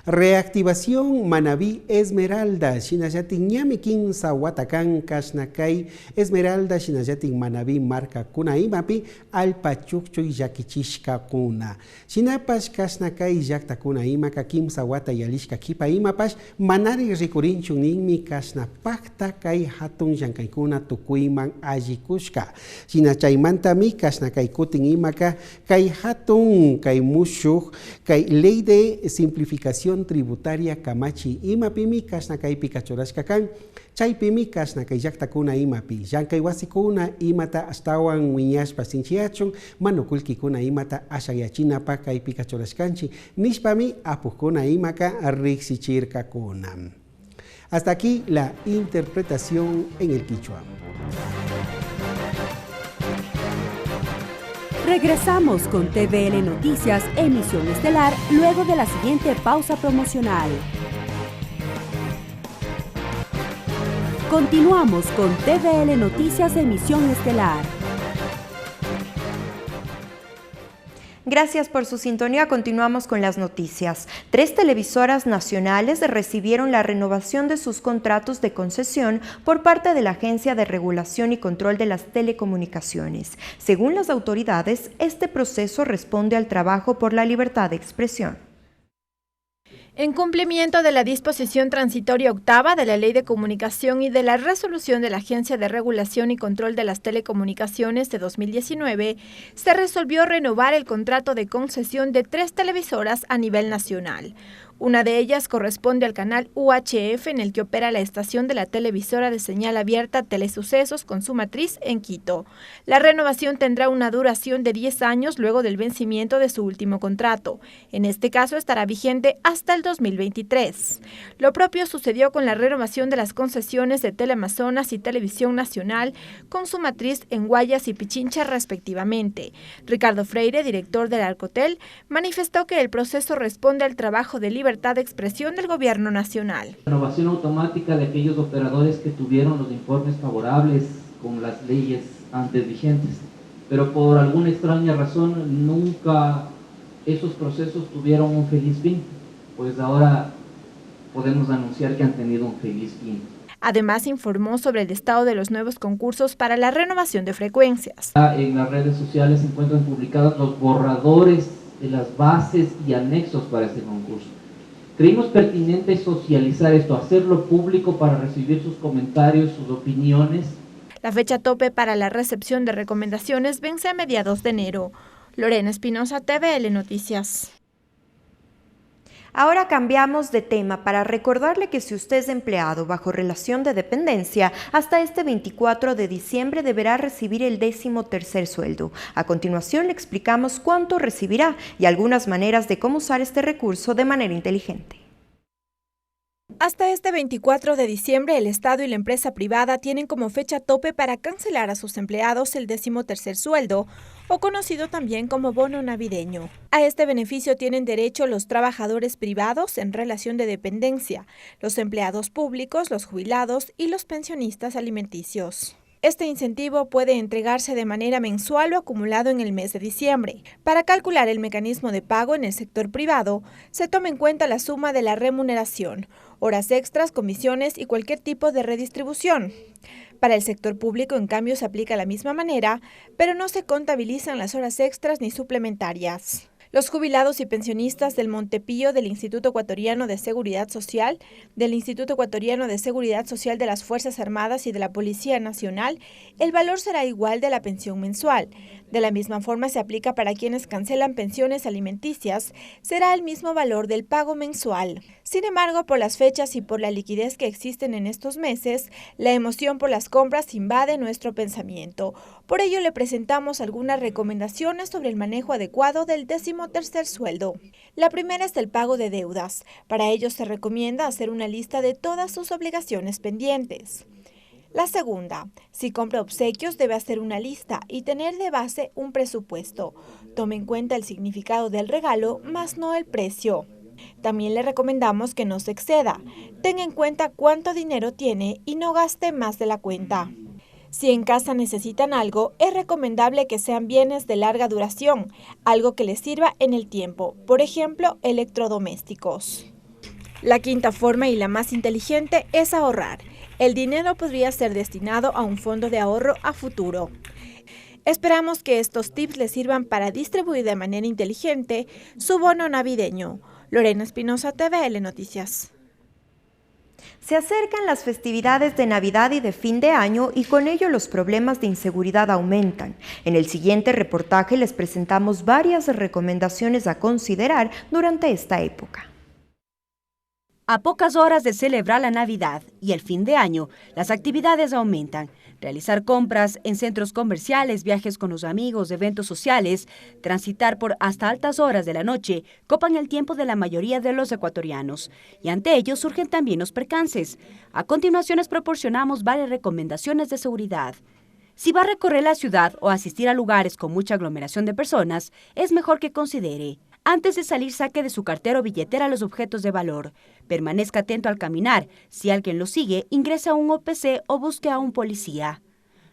Reactivación Manabí Esmeralda Shinallati ñami kinsa watakan kashnakay Esmeralda Shinallati Manabí marca kuna imapi alpa chukchuy llakichishka kuna shinapash kashnakay llakta kuna imaka kimsa wata yalishka kipa imapash manari rikurinchun ninmi kashnapakta kay hatun llankaykuna tukuyman allikushka shinachaymantami kashnakay kutin imaka kay hatun kay mushuk kay ley de simplificación tributaria kamachi imapimi kashnakaypi kachurashkakan chaypimi kashnakay llaktakuna imapi llankay wasikuna imata astawan wiñashpa sinchiyachun manukulkikuna imata ashayachinapa kaypi kachurashkanchi nishpami apukuna imaka riksichirkakuna. Hasta aquí la interpretación en el quichua. Regresamos con TVL Noticias, emisión estelar, luego de la siguiente pausa promocional. Continuamos con TVL Noticias, emisión estelar. Gracias por su sintonía. Continuamos con las noticias. 3 televisoras nacionales recibieron la renovación de sus contratos de concesión por parte de la Agencia de Regulación y Control de las Telecomunicaciones. Según las autoridades, este proceso responde al trabajo por la libertad de expresión. En cumplimiento de la disposición transitoria octava de la Ley de Comunicación y de la resolución de la Agencia de Regulación y Control de las Telecomunicaciones de 2019, se resolvió renovar el contrato de concesión de 3 televisoras a nivel nacional. Una de ellas corresponde al canal UHF, en el que opera la estación de la televisora de señal abierta Telesucesos con su matriz en Quito. La renovación tendrá una duración de 10 años luego del vencimiento de su último contrato. En este caso estará vigente hasta el 2023. Lo propio sucedió con la renovación de las concesiones de Teleamazonas y Televisión Nacional con su matriz en Guayas y Pichincha respectivamente. Ricardo Freire, director del Arcotel, manifestó que el proceso responde al trabajo de libertad de expresión del gobierno nacional. Renovación automática de aquellos operadores que tuvieron los informes favorables con las leyes antes vigentes, pero por alguna extraña razón nunca esos procesos tuvieron un feliz fin, pues ahora podemos anunciar que han tenido un feliz fin. Además, informó sobre el estado de los nuevos concursos para la renovación de frecuencias. En las redes sociales se encuentran publicados los borradores de las bases y anexos para este concurso. Creímos pertinente socializar esto, hacerlo público para recibir sus comentarios, sus opiniones. La fecha tope para la recepción de recomendaciones vence a mediados de enero. Lorena Espinosa, TVL Noticias. Ahora cambiamos de tema para recordarle que si usted es empleado bajo relación de dependencia, hasta este 24 de diciembre deberá recibir el 13º sueldo. A continuación le explicamos cuánto recibirá y algunas maneras de cómo usar este recurso de manera inteligente. Hasta este 24 de diciembre, el Estado y la empresa privada tienen como fecha tope para cancelar a sus empleados el 13º sueldo, o conocido también como bono navideño. A este beneficio tienen derecho los trabajadores privados en relación de dependencia, los empleados públicos, los jubilados y los pensionistas alimenticios. Este incentivo puede entregarse de manera mensual o acumulado en el mes de diciembre. Para calcular el mecanismo de pago en el sector privado, se toma en cuenta la suma de la remuneración, horas extras, comisiones y cualquier tipo de redistribución. Para el sector público, en cambio, se aplica la misma manera, pero no se contabilizan las horas extras ni suplementarias. Los jubilados y pensionistas del Montepío, del Instituto Ecuatoriano de Seguridad Social, del Instituto Ecuatoriano de Seguridad Social de las Fuerzas Armadas y de la Policía Nacional, el valor será igual de la pensión mensual. De la misma forma se aplica para quienes cancelan pensiones alimenticias, será el mismo valor del pago mensual. Sin embargo, por las fechas y por la liquidez que existen en estos meses, la emoción por las compras invade nuestro pensamiento. Por ello le presentamos algunas recomendaciones sobre el manejo adecuado del 13º sueldo. La primera es el pago de deudas. Para ello se recomienda hacer una lista de todas sus obligaciones pendientes. La segunda, si compra obsequios debe hacer una lista y tener de base un presupuesto. Tome en cuenta el significado del regalo, más no el precio. También le recomendamos que no se exceda. Tenga en cuenta cuánto dinero tiene y no gaste más de la cuenta. Si en casa necesitan algo, es recomendable que sean bienes de larga duración, algo que les sirva en el tiempo, por ejemplo, electrodomésticos. La quinta forma y la más inteligente es ahorrar. El dinero podría ser destinado a un fondo de ahorro a futuro. Esperamos que estos tips les sirvan para distribuir de manera inteligente su bono navideño. Lorena Espinosa, TVL Noticias. Se acercan las festividades de Navidad y de fin de año y con ello los problemas de inseguridad aumentan. En el siguiente reportaje les presentamos varias recomendaciones a considerar durante esta época. A pocas horas de celebrar la Navidad y el fin de año, las actividades aumentan. Realizar compras en centros comerciales, viajes con los amigos, eventos sociales, transitar por hasta altas horas de la noche, copan el tiempo de la mayoría de los ecuatorianos. Y ante ello surgen también los percances. A continuación les proporcionamos varias recomendaciones de seguridad. Si va a recorrer la ciudad o asistir a lugares con mucha aglomeración de personas, es mejor que considere. Antes de salir, saque de su cartera o billetera los objetos de valor. Permanezca atento al caminar. Si alguien lo sigue, ingrese a un OPC o busque a un policía.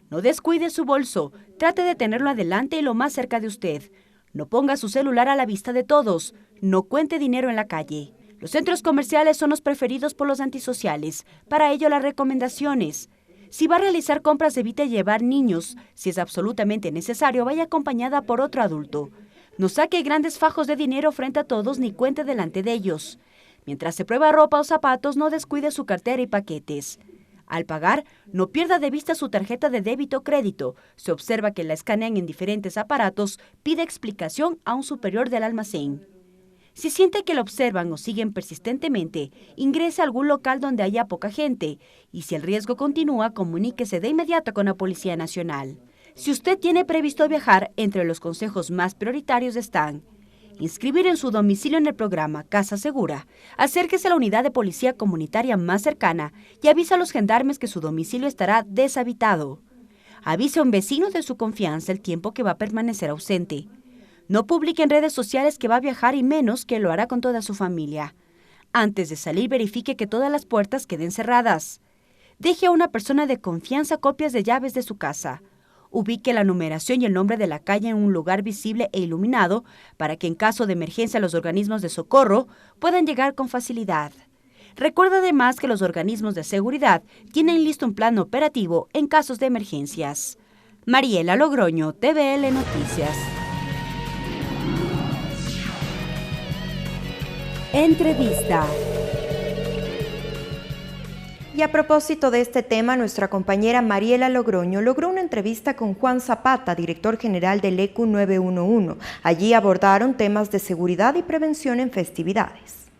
No descuide su bolso. Trate de tenerlo adelante y lo más cerca de usted. No ponga su celular a la vista de todos. No cuente dinero en la calle. Los centros comerciales son los preferidos por los antisociales. Para ello, las recomendaciones. Si va a realizar compras, evite llevar niños. Si es absolutamente necesario, vaya acompañada por otro adulto. No saque grandes fajos de dinero frente a todos ni cuente delante de ellos. Mientras se prueba ropa o zapatos, no descuide su cartera y paquetes. Al pagar, no pierda de vista su tarjeta de débito o crédito. Se observa que la escanean en diferentes aparatos, pide explicación a un superior del almacén. Si siente que lo observan o siguen persistentemente, ingrese a algún local donde haya poca gente. Y si el riesgo continúa, comuníquese de inmediato con la Policía Nacional. Si usted tiene previsto viajar, entre los consejos más prioritarios están: inscribir en su domicilio en el programa Casa Segura, acérquese a la unidad de policía comunitaria más cercana y avise a los gendarmes que su domicilio estará deshabitado. Avise a un vecino de su confianza el tiempo que va a permanecer ausente. No publique en redes sociales que va a viajar y menos que lo hará con toda su familia. Antes de salir, verifique que todas las puertas queden cerradas. Deje a una persona de confianza copias de llaves de su casa. Ubique la numeración y el nombre de la calle en un lugar visible e iluminado para que en caso de emergencia los organismos de socorro puedan llegar con facilidad. Recuerda además que los organismos de seguridad tienen listo un plan operativo en casos de emergencias. Mariela Logroño, TVL Noticias. Entrevista. Y a propósito de este tema, nuestra compañera Mariela Logroño logró una entrevista con Juan Zapata, director general del ECU 911. Allí abordaron temas de seguridad y prevención en festividades.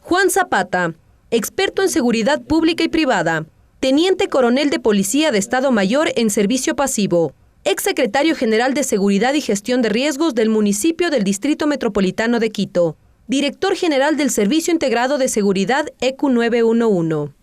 Juan Zapata, experto en seguridad pública y privada, teniente coronel de Policía de Estado Mayor en servicio pasivo, exsecretario general de Seguridad y Gestión de Riesgos del municipio del Distrito Metropolitano de Quito, director general del Servicio Integrado de Seguridad ECU 911.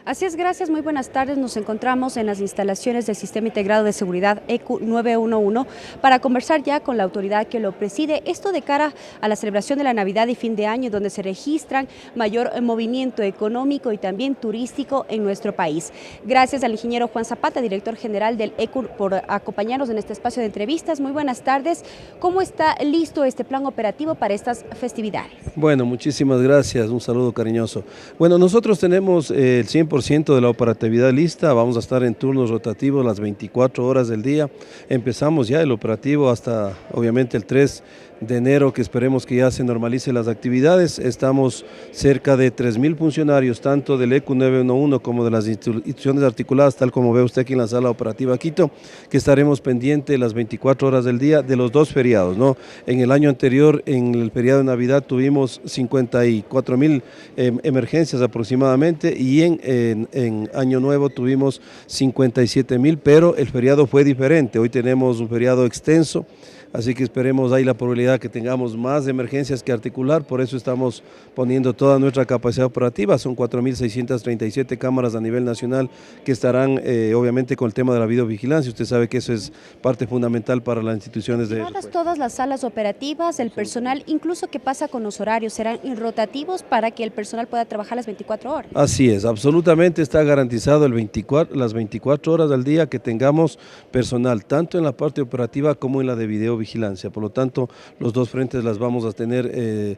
Así es, gracias, muy buenas tardes. Nos encontramos en las instalaciones del Sistema Integrado de Seguridad ECU 911 para conversar ya con la autoridad que lo preside. Esto de cara a la celebración de la Navidad y fin de año, donde se registran mayor movimiento económico y también turístico en nuestro país. Gracias al ingeniero Juan Zapata, director general del ECU, por acompañarnos en este espacio de entrevistas. Muy buenas tardes. ¿Cómo está listo este plan operativo para estas festividades? Bueno, muchísimas gracias. Un saludo cariñoso. Bueno, nosotros tenemos el 100% de la operatividad lista, vamos a estar en turnos rotativos las 24 horas del día. Empezamos ya el operativo hasta obviamente el 3 de enero, que esperemos que ya se normalicen las actividades. Estamos cerca de 3.000 funcionarios, tanto del ECU 911 como de las instituciones articuladas, tal como ve usted aquí en la sala operativa Quito, que estaremos pendientes las 24 horas del día de los dos feriados, ¿no? En el año anterior, en el feriado de Navidad, tuvimos 54.000 emergencias aproximadamente, y en Año Nuevo tuvimos 57.000, pero el feriado fue diferente. Hoy tenemos un feriado extenso, así que esperemos, hay la probabilidad que tengamos más emergencias que articular, por eso estamos poniendo toda nuestra capacidad operativa. Son 4.637 cámaras a nivel nacional que estarán obviamente con el tema de la videovigilancia. Usted sabe que eso es parte fundamental para las instituciones de... Todas las salas operativas, el personal, incluso qué pasa con los horarios, serán rotativos para que el personal pueda trabajar las 24 horas. Así es, absolutamente está garantizado las 24 horas al día que tengamos personal, tanto en la parte operativa como en la de videovigilancia. Por lo tanto, los dos frentes las vamos a tener,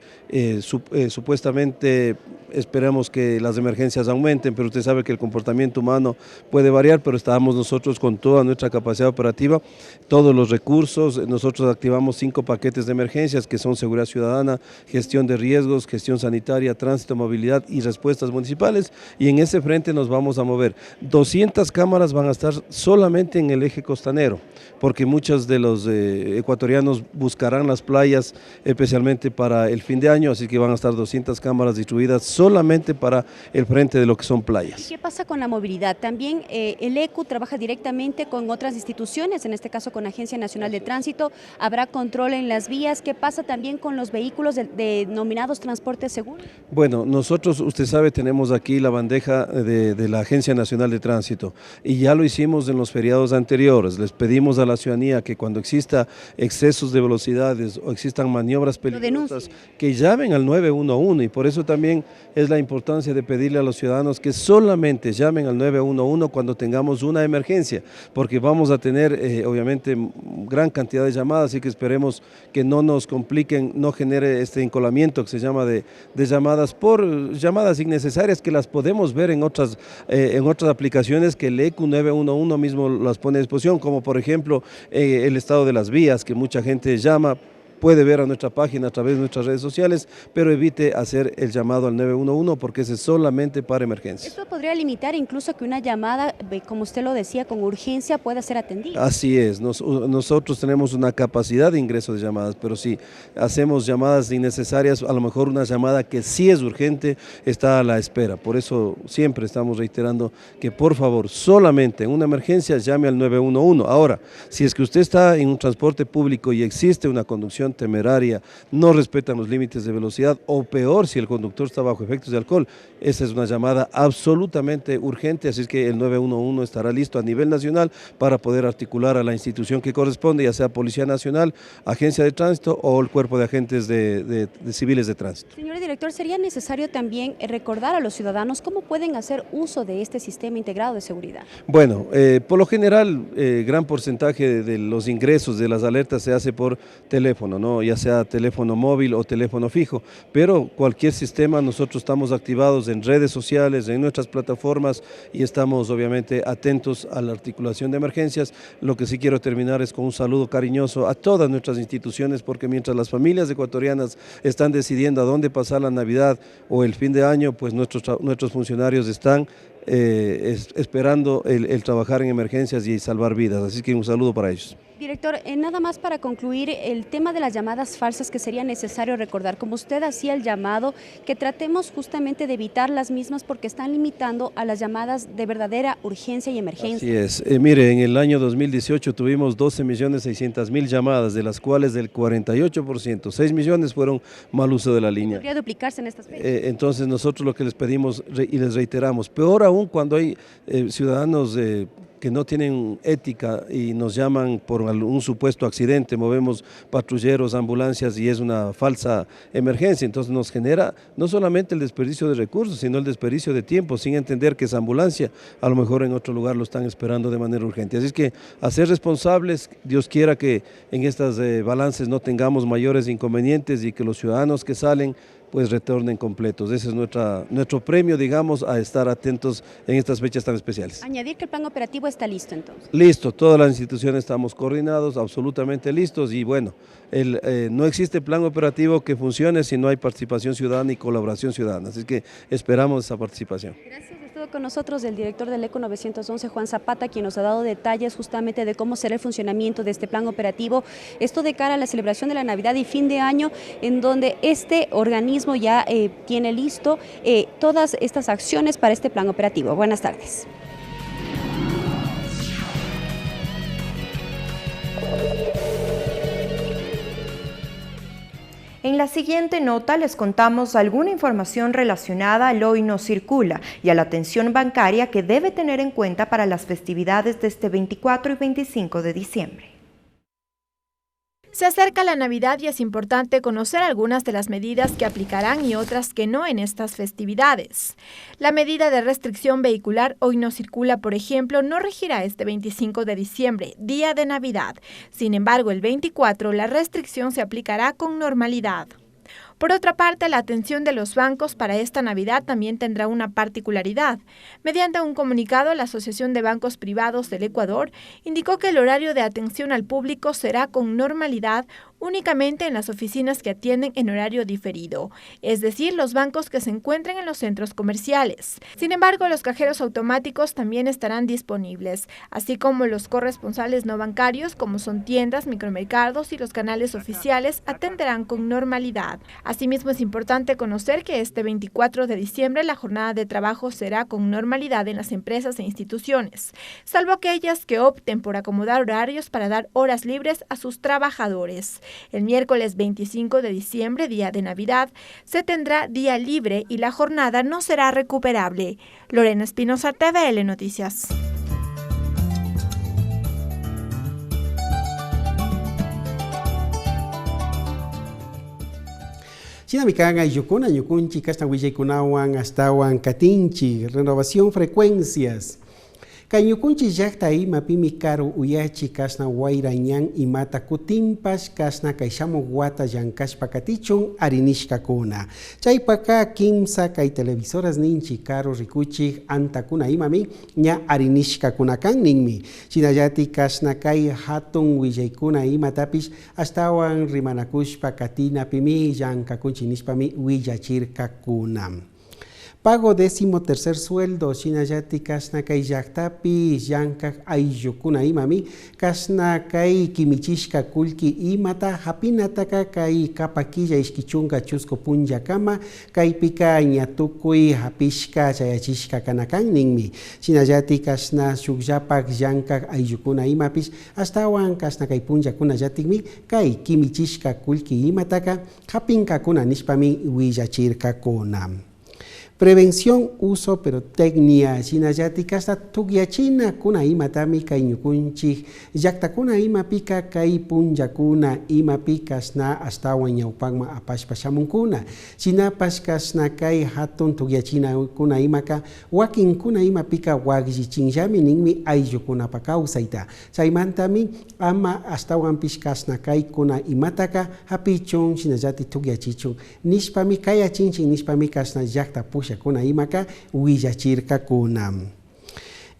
supuestamente esperamos que las emergencias aumenten, pero usted sabe que el comportamiento humano puede variar, pero estamos nosotros con toda nuestra capacidad operativa, todos los recursos. Nosotros activamos 5 paquetes de emergencias que son seguridad ciudadana, gestión de riesgos, gestión sanitaria, tránsito, movilidad y respuestas municipales, y en ese frente nos vamos a mover. 200 cámaras van a estar solamente en el eje costanero, porque muchos de los ecuatorianos buscarán las playas especialmente para el fin de año, así que van a estar 200 cámaras distribuidas solamente para el frente de lo que son playas. ¿Qué pasa con la movilidad? También el ECU trabaja directamente con otras instituciones, en este caso con la Agencia Nacional de Tránsito, habrá control en las vías. ¿Qué pasa también con los vehículos denominados transporte seguro? Bueno, nosotros, usted sabe, tenemos aquí la bandeja de la Agencia Nacional de Tránsito y ya lo hicimos en los feriados anteriores. Les pedimos a la ciudadanía que cuando exista excesos de velocidades o existan maniobras peligrosas, que llamen al 911, y por eso también es la importancia de pedirle a los ciudadanos que solamente llamen al 911 cuando tengamos una emergencia, porque vamos a tener obviamente gran cantidad de llamadas, así que esperemos que no nos compliquen, no genere este encolamiento que se llama de llamadas por llamadas innecesarias, que las podemos ver en otras aplicaciones que el ECU 911 mismo las pone a disposición, como por ejemplo el estado de las vías, que mucha gente llama. Puede ver a nuestra página a través de nuestras redes sociales, pero evite hacer el llamado al 911 porque ese es solamente para emergencias. Esto podría limitar incluso que una llamada, como usted lo decía, con urgencia pueda ser atendida. Así es, nosotros tenemos una capacidad de ingreso de llamadas, pero si hacemos llamadas innecesarias, a lo mejor una llamada que sí es urgente está a la espera. Por eso siempre estamos reiterando que por favor, solamente en una emergencia llame al 911. Ahora, si es que usted está en un transporte público y existe una conducción temeraria, no respetan los límites de velocidad o peor si el conductor está bajo efectos de alcohol, esa es una llamada absolutamente urgente, así es que el 911 estará listo a nivel nacional para poder articular a la institución que corresponde, ya sea Policía Nacional, Agencia de Tránsito o el Cuerpo de Agentes de Civiles de Tránsito. Señor director, sería necesario también recordar a los ciudadanos cómo pueden hacer uso de este sistema integrado de seguridad. Bueno, por lo general, gran porcentaje de los ingresos de las alertas se hace por teléfono, ¿no? Ya sea teléfono móvil o teléfono fijo, pero cualquier sistema, nosotros estamos activados en redes sociales, en nuestras plataformas y estamos obviamente atentos a la articulación de emergencias. Lo que sí quiero terminar es con un saludo cariñoso a todas nuestras instituciones, porque mientras las familias ecuatorianas están decidiendo a dónde pasar la Navidad o el fin de año, pues nuestros funcionarios están esperando el trabajar en emergencias y salvar vidas, así que un saludo para ellos. Director, nada más para concluir, el tema de las llamadas falsas que sería necesario recordar, como usted hacía el llamado, que tratemos justamente de evitar las mismas porque están limitando a las llamadas de verdadera urgencia y emergencia. Así es, mire, en el año 2018 tuvimos 12.600.000 llamadas, de las cuales del 48%, 6 millones fueron mal uso de la línea. ¿Podría duplicarse en estas fechas? Entonces nosotros lo que les pedimos y les reiteramos, peor aún cuando hay ciudadanos que no tienen ética y nos llaman por un supuesto accidente, movemos patrulleros, ambulancias y es una falsa emergencia, entonces nos genera no solamente el desperdicio de recursos, sino el desperdicio de tiempo, sin entender que esa ambulancia a lo mejor en otro lugar lo están esperando de manera urgente. Así es que a ser responsables, Dios quiera que en estas balances no tengamos mayores inconvenientes y que los ciudadanos que salen pues retornen completos. Ese es nuestro premio, digamos, a estar atentos en estas fechas tan especiales. Añadir que el plan operativo está listo entonces. Listo, todas las instituciones estamos coordinados, absolutamente listos y bueno, no existe plan operativo que funcione si no hay participación ciudadana y colaboración ciudadana, así que esperamos esa participación. Gracias. Estuvo con nosotros el director del ECU 911, Juan Zapata, quien nos ha dado detalles justamente de cómo será el funcionamiento de este plan operativo, esto de cara a la celebración de la Navidad y fin de año, en donde este organismo ya tiene listo todas estas acciones para este plan operativo. Buenas tardes. En la siguiente nota les contamos alguna información relacionada al Hoy No Circula y a la atención bancaria que debe tener en cuenta para las festividades de este 24 y 25 de diciembre. Se acerca la Navidad y es importante conocer algunas de las medidas que aplicarán y otras que no en estas festividades. La medida de restricción vehicular Hoy No Circula, por ejemplo, no regirá este 25 de diciembre, día de Navidad. Sin embargo, el 24 la restricción se aplicará con normalidad. Por otra parte, la atención de los bancos para esta Navidad también tendrá una particularidad. Mediante un comunicado, la Asociación de Bancos Privados del Ecuador indicó que el horario de atención al público será con normalidad únicamente en las oficinas que atienden en horario diferido, es decir, los bancos que se encuentren en los centros comerciales. Sin embargo, los cajeros automáticos también estarán disponibles, así como los corresponsales no bancarios, como son tiendas, micromercados y los canales oficiales, atenderán con normalidad. Asimismo, es importante conocer que este 24 de diciembre la jornada de trabajo será con normalidad en las empresas e instituciones, salvo aquellas que opten por acomodar horarios para dar horas libres a sus trabajadores. El miércoles 25 de diciembre, día de Navidad, se tendrá día libre y la jornada no será recuperable. Lorena Espinosa, TVL Noticias. Chinamicanga y Yukuna, Yukunchi, Castahuillaicunawan, Astawan, Catinchi, renovación frecuencias. Kanyukunchi yakta ima pimi karo uyachi kasna wairañan imata kutimpas kasna kaishamo guata yankashpa katichun arinishka kuna. Chaypaka kimsa kay televisoras ninchi karo rikuchi antakuna imami ña arinishka kunakan ninmi. Chinayati kasna kay hatun willaykuna imatapish astawan rimanakushpa katina pimi yankakunchi nishpami willachirka kunam. Pago 13º sueldo, Chinayati kasna kay yaktapi, yankak ayukuna imami, kasna kay kimichishka kulki imata, hapinataka kay kapakilla iskichunga chusco punjakama, kay pika ñatukui hapishka chayachishka kanakan ninmi. Chinayati kasna shukyapak yankak ayukuna imapis, astawan kasna kay punjakuna yatikmi, kay kimichishka kulki imataka, hapinka kuna nishpami willachirka kunam. Prevención, uso, pirotecnia, Chinayati kasta tugyachina kuna ima tami kay ñukunchik, yakta kuna ima pika kay punjakuna ima pikasna astawan ñawpakma apashpashamunkuna. Chinapas kasna kay hatun tugyachina kuna imaka, wakin kuna ima pika wagllichinllami ninmi ayllukunapa kawsayta. Chaymantami ama astawan pishkasna kay kuna imataka hapichun Chinayati tugyachichun. Nishpami kayachinchin nishpami kasna yakta kuna imaka willachirka kunam.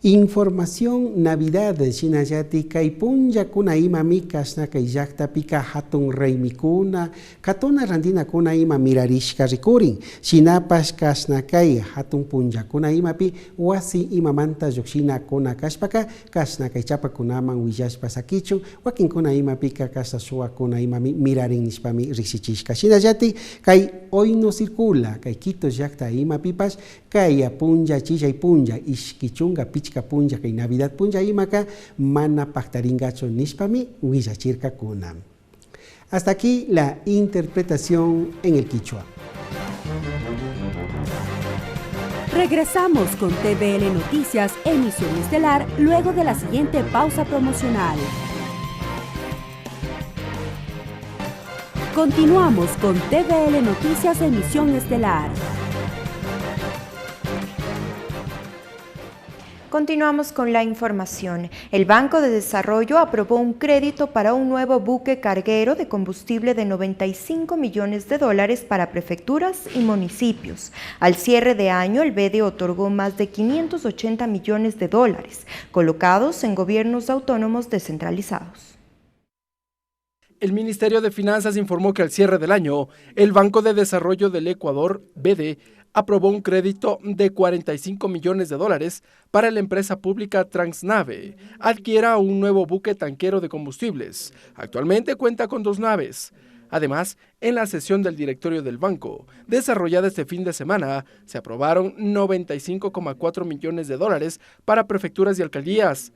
Información Navidad, Chinayati kay punja kuna ima mikasna kay yakta pika hatun reymikuna, katuna randina kuna ima mirarishka rikurin. Chinapas kasna kay hatun punja kuna ima pi wasi ima manta yokshina kuna kashpaka, kasna kay chapa kunaman willashpa sakichun, wakin kuna ima pika kasa suwa kuna ima mirarin nishpami riksichishka. Chinayati kay hoy no circula, kay Quito yakta ima pipas, kay punja chillay punja, iskichunga pichka punja kay Navidad punja imaka mana pactaringacho nishpami willachirka kunam. Hasta aquí la interpretación en el quichua. Regresamos con TVL Noticias, emisión estelar, luego de la siguiente pausa promocional. Continuamos con TVL Noticias, emisión estelar. Continuamos con la información. El Banco de Desarrollo aprobó un crédito para un nuevo buque carguero de combustible de $95 millones para prefecturas y municipios. Al cierre de año, el BEDE otorgó más de $580 millones, colocados en gobiernos autónomos descentralizados. El Ministerio de Finanzas informó que al cierre del año, el Banco de Desarrollo del Ecuador, BEDE, aprobó un crédito de $45 millones para la empresa pública Transnave adquiera un nuevo buque tanquero de combustibles. Actualmente cuenta con 2 naves. Además, en la sesión del directorio del banco, desarrollada este fin de semana, se aprobaron $95,4 millones para prefecturas y alcaldías.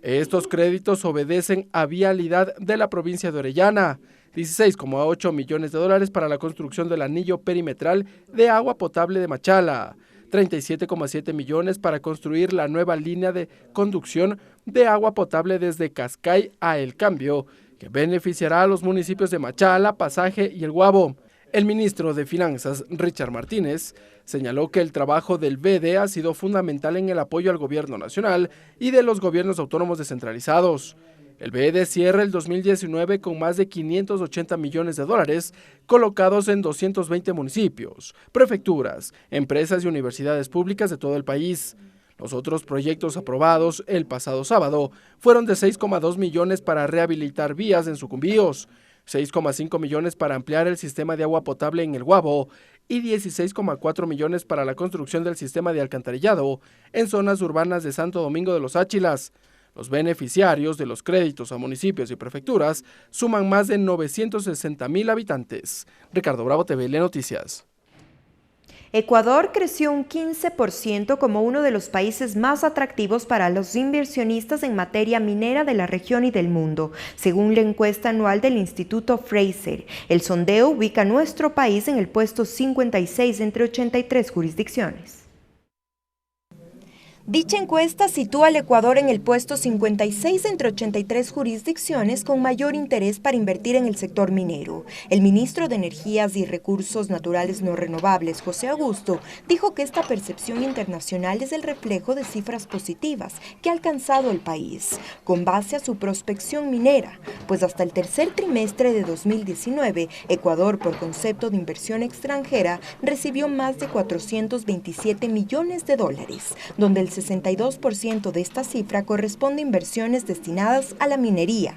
Estos créditos obedecen a Vialidad de la provincia de Orellana, $16,8 millones para la construcción del anillo perimetral de agua potable de Machala, 37,7 millones para construir la nueva línea de conducción de agua potable desde Cascay a El Cambio, que beneficiará a los municipios de Machala, Pasaje y El Guabo. El ministro de Finanzas, Richard Martínez, señaló que el trabajo del BEDE ha sido fundamental en el apoyo al gobierno nacional y de los gobiernos autónomos descentralizados. El BEDE cierra el 2019 con más de $580 millones colocados en 220 municipios, prefecturas, empresas y universidades públicas de todo el país. Los otros proyectos aprobados el pasado sábado fueron de $6,2 millones para rehabilitar vías en Sucumbíos, $6,5 millones para ampliar el sistema de agua potable en El Guabo y $16,4 millones para la construcción del sistema de alcantarillado en zonas urbanas de Santo Domingo de los Áchilas. Los beneficiarios de los créditos a municipios y prefecturas suman más de 960.000 habitantes. Ricardo Bravo, TVL Noticias. Ecuador creció un 15% como uno de los países más atractivos para los inversionistas en materia minera de la región y del mundo, según la encuesta anual del Instituto Fraser. El sondeo ubica a nuestro país en el puesto 56 entre 83 jurisdicciones. Dicha encuesta sitúa al Ecuador en el puesto 56 entre 83 jurisdicciones con mayor interés para invertir en el sector minero. El ministro de Energías y Recursos Naturales No Renovables, José Augusto, dijo que esta percepción internacional es el reflejo de cifras positivas que ha alcanzado el país, con base a su prospección minera, pues hasta el tercer trimestre de 2019, Ecuador, por concepto de inversión extranjera, recibió más de 427 millones de dólares, donde el 62% de esta cifra corresponde a inversiones destinadas a la minería.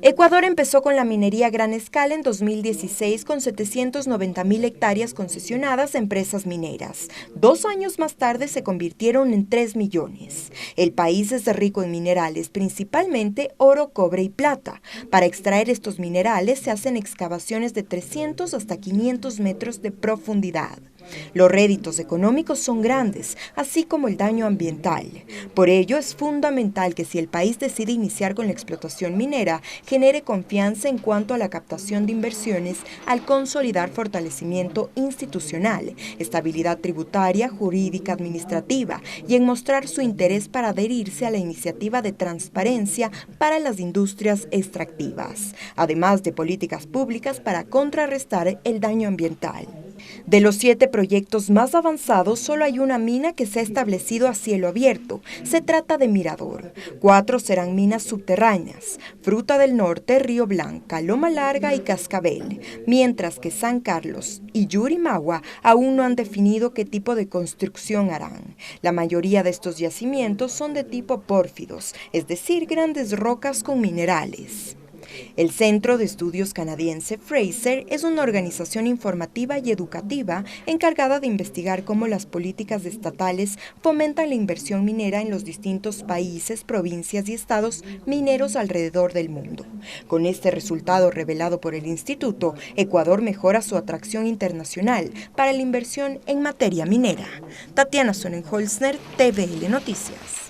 Ecuador empezó con la minería a gran escala en 2016 con 790.000 hectáreas concesionadas a empresas mineras. 2 años más tarde se convirtieron en 3 millones. El país es rico en minerales, principalmente oro, cobre y plata. Para extraer estos minerales se hacen excavaciones de 300 hasta 500 metros de profundidad. Los réditos económicos son grandes, así como el daño ambiental. Por ello, es fundamental que si el país decide iniciar con la explotación minera, genere confianza en cuanto a la captación de inversiones al consolidar fortalecimiento institucional, estabilidad tributaria, jurídica, administrativa y en mostrar su interés para adherirse a la iniciativa de transparencia para las industrias extractivas, además de políticas públicas para contrarrestar el daño ambiental. De los 7 proyectos más avanzados, solo hay una mina que se ha establecido a cielo abierto. Se trata de Mirador. 4 serán minas subterráneas: Fruta del Norte, Río Blanca, Loma Larga y Cascabel, mientras que San Carlos y Yurimagua aún no han definido qué tipo de construcción harán. La mayoría de estos yacimientos son de tipo pórfidos, es decir, grandes rocas con minerales. El Centro de Estudios Canadiense Fraser es una organización informativa y educativa encargada de investigar cómo las políticas estatales fomentan la inversión minera en los distintos países, provincias y estados mineros alrededor del mundo. Con este resultado revelado por el instituto, Ecuador mejora su atracción internacional para la inversión en materia minera. Tatiana Sonnenholzner, TVL Noticias.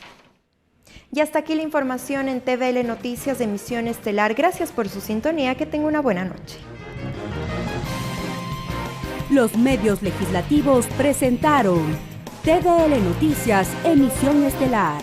Y hasta aquí la información en TVL Noticias de Emisión Estelar. Gracias por su sintonía, que tenga una buena noche. Los medios legislativos presentaron TVL Noticias Emisión Estelar.